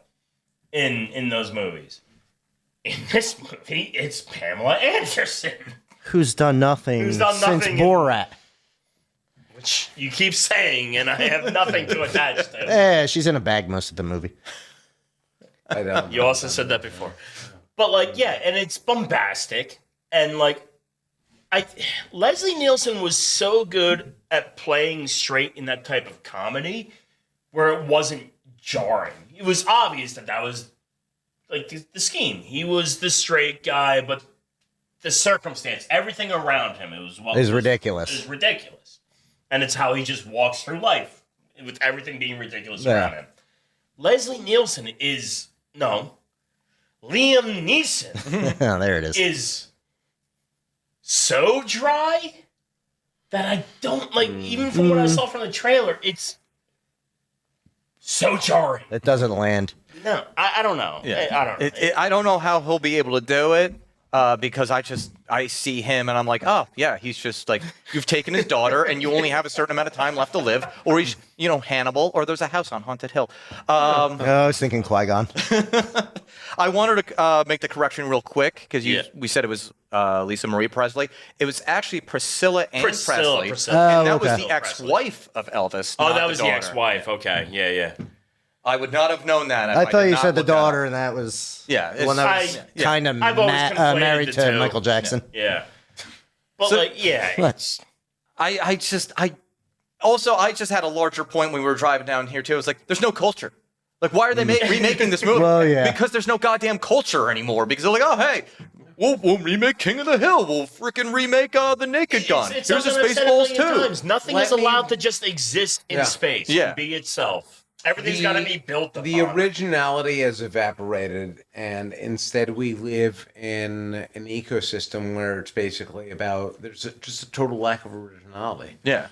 in those movies. In this movie, it's Pamela Anderson, Who's done nothing Who's done since nothing Borat. which you keep saying, and I have nothing to attach to. Yeah, she's in a bag most of the movie. I don't. You also said that before. But like, yeah, and it's bombastic, and like, Leslie Nielsen was so good at playing straight in that type of comedy, where it wasn't jarring. It was obvious that was like the scheme. He was the straight guy, but the circumstance, everything around him, Is ridiculous. Is ridiculous, and it's how he just walks through life with everything being ridiculous Yeah. around him. Leslie Nielsen Liam Neeson Oh, there it is. is so dry that I don't like. Even from what I saw from the trailer, it's so jarring. It doesn't land. No, I don't know. Yeah. I don't know. I don't know how he'll be able to do it because I see him and I'm like, oh yeah, he's just like, you've taken his daughter and you only have a certain amount of time left to live, or he's Hannibal, or there's a house on Haunted Hill. I was thinking Qui-Gon. I wanted to make the correction real quick because we said it was Lisa Marie Presley. It was actually Priscilla Ann Presley, and that was the ex-wife of Elvis. Oh, not that was the daughter. ex-wife. Okay, yeah. I would not have known that. I thought did you not said the look that up. daughter, and that was the one that was kind of I've always conflated married the to two. Michael Jackson. Yeah. But So- it's, I just had a larger point when we were driving down here too. It was like, there's no culture. Like, why are they remaking this movie? Well, yeah. Because there's no goddamn culture anymore. Because they're like, oh hey, we'll remake King of the Hill. We'll freaking remake the Naked Gun. it's Here's the something I've said a Spaceballs million too. times. Nothing is allowed to just exist in space and be itself. Everything's got to be built upon. The originality has evaporated, and instead we live in an ecosystem where it's basically about just a total lack of originality. Yeah.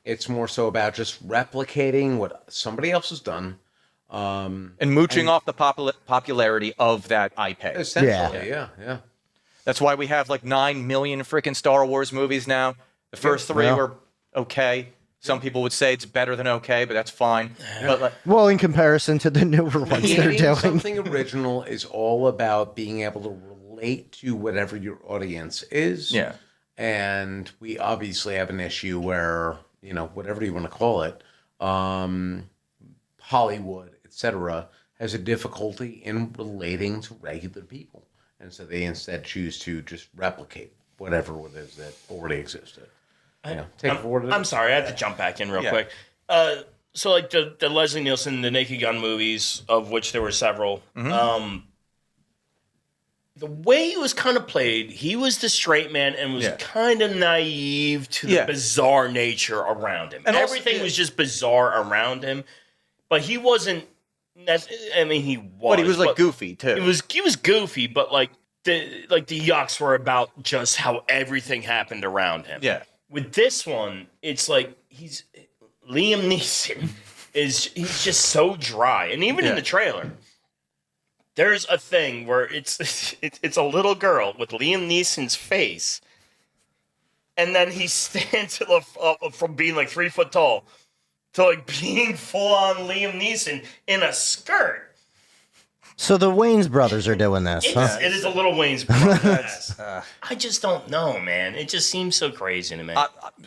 It's more so about just replicating what somebody else has done. And mooching off the popularity of that IP. Essentially, yeah. That's why we have like 9 million freaking Star Wars movies now. The first three were okay. Some people would say it's better than okay, but that's fine. But Well, in comparison to the newer ones they're Making doing. something original is all about being able to relate to whatever your audience is. Yeah. And we obviously have an issue where, whatever you want to call it, Hollywood, etc., has a difficulty in relating to regular people. And so they instead choose to just replicate whatever it is that already existed. I'm sorry, I have to jump back in real quick. So like the Leslie Nielsen, the Naked Gun movies, of which there were several, the way it was kind of played, he was the straight man and was kind of naive to the bizarre nature around him. And everything was just bizarre around him, but he wasn't. He was. But he was like goofy too. He was goofy, but the yucks were about just how everything happened around him. Yeah. With this one, it's like Liam Neeson he's just so dry, and even in the trailer, there's a thing where it's a little girl with Liam Neeson's face, and then he stands from being 3 foot tall to being full on Liam Neeson in a skirt. So the Wayans brothers are doing this, huh? It is a little Wayne's brothers. I just don't know, man. It just seems so crazy to me.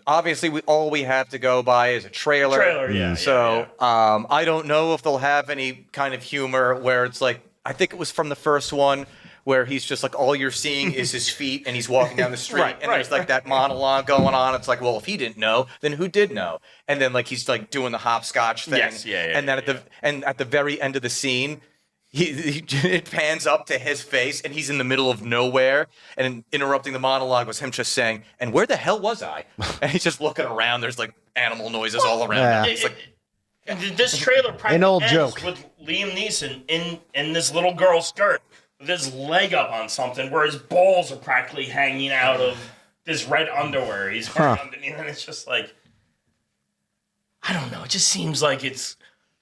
Obviously, all we have to go by is a trailer. So I don't know if they'll have any kind of humor where it's like, I think it was from the first one where he's just like, all you're seeing is his feet and he's walking down the street and there's that monologue going on. It's like, well, if he didn't know, then who did know? And then he's doing the hopscotch thing. And then at the very end of the scene, it pans up to his face and he's in the middle of nowhere, and interrupting the monologue was him just saying, and where the hell was I? And he's just looking around. There's animal noises all around him. It's this trailer practically an old ends joke with Liam Neeson in this little girl's skirt with his leg up on something where his balls are practically hanging out of this red underwear he's wearing underneath, and it's just I don't know. It just seems like it's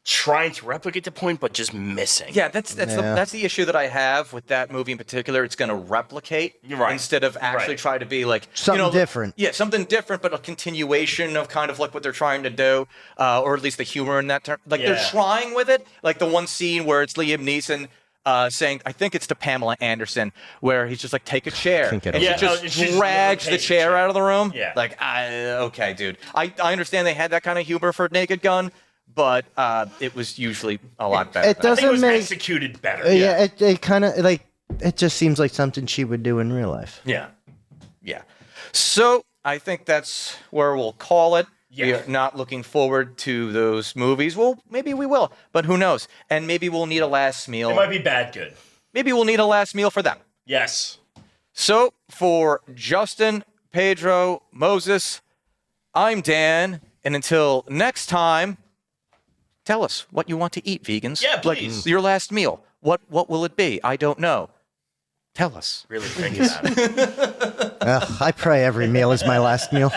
trying to replicate the point, but just missing. Yeah, that's the issue that I have with that movie in particular. It's going to replicate instead of actually try to be something different. Yeah, something different, but a continuation of kind of what they're trying to do, or at least the humor in that term. They're trying with it. Like the one scene where it's Liam Neeson saying, I think it's to Pamela Anderson, where he's just take a chair, and she just drags the chair out of the room. Yeah. Okay, dude. I understand they had that kind of humor for Naked Gun, but it was usually a lot better. It doesn't I think it was make executed better. it kind of it just seems like something she would do in real life. Yeah. So I think that's where we'll call it. We are not looking forward to those movies. Well, maybe we will, but who knows? And maybe we'll need a last meal. It might be bad good. Maybe we'll need a last meal for them. Yes. So for Justin, Pedro, Moses, I'm Dan, and until next time, tell us what you want to eat, vegans. Yeah, please. Your last meal. What will it be? I don't know. Tell us. Really think about it. I pray every meal is my last meal.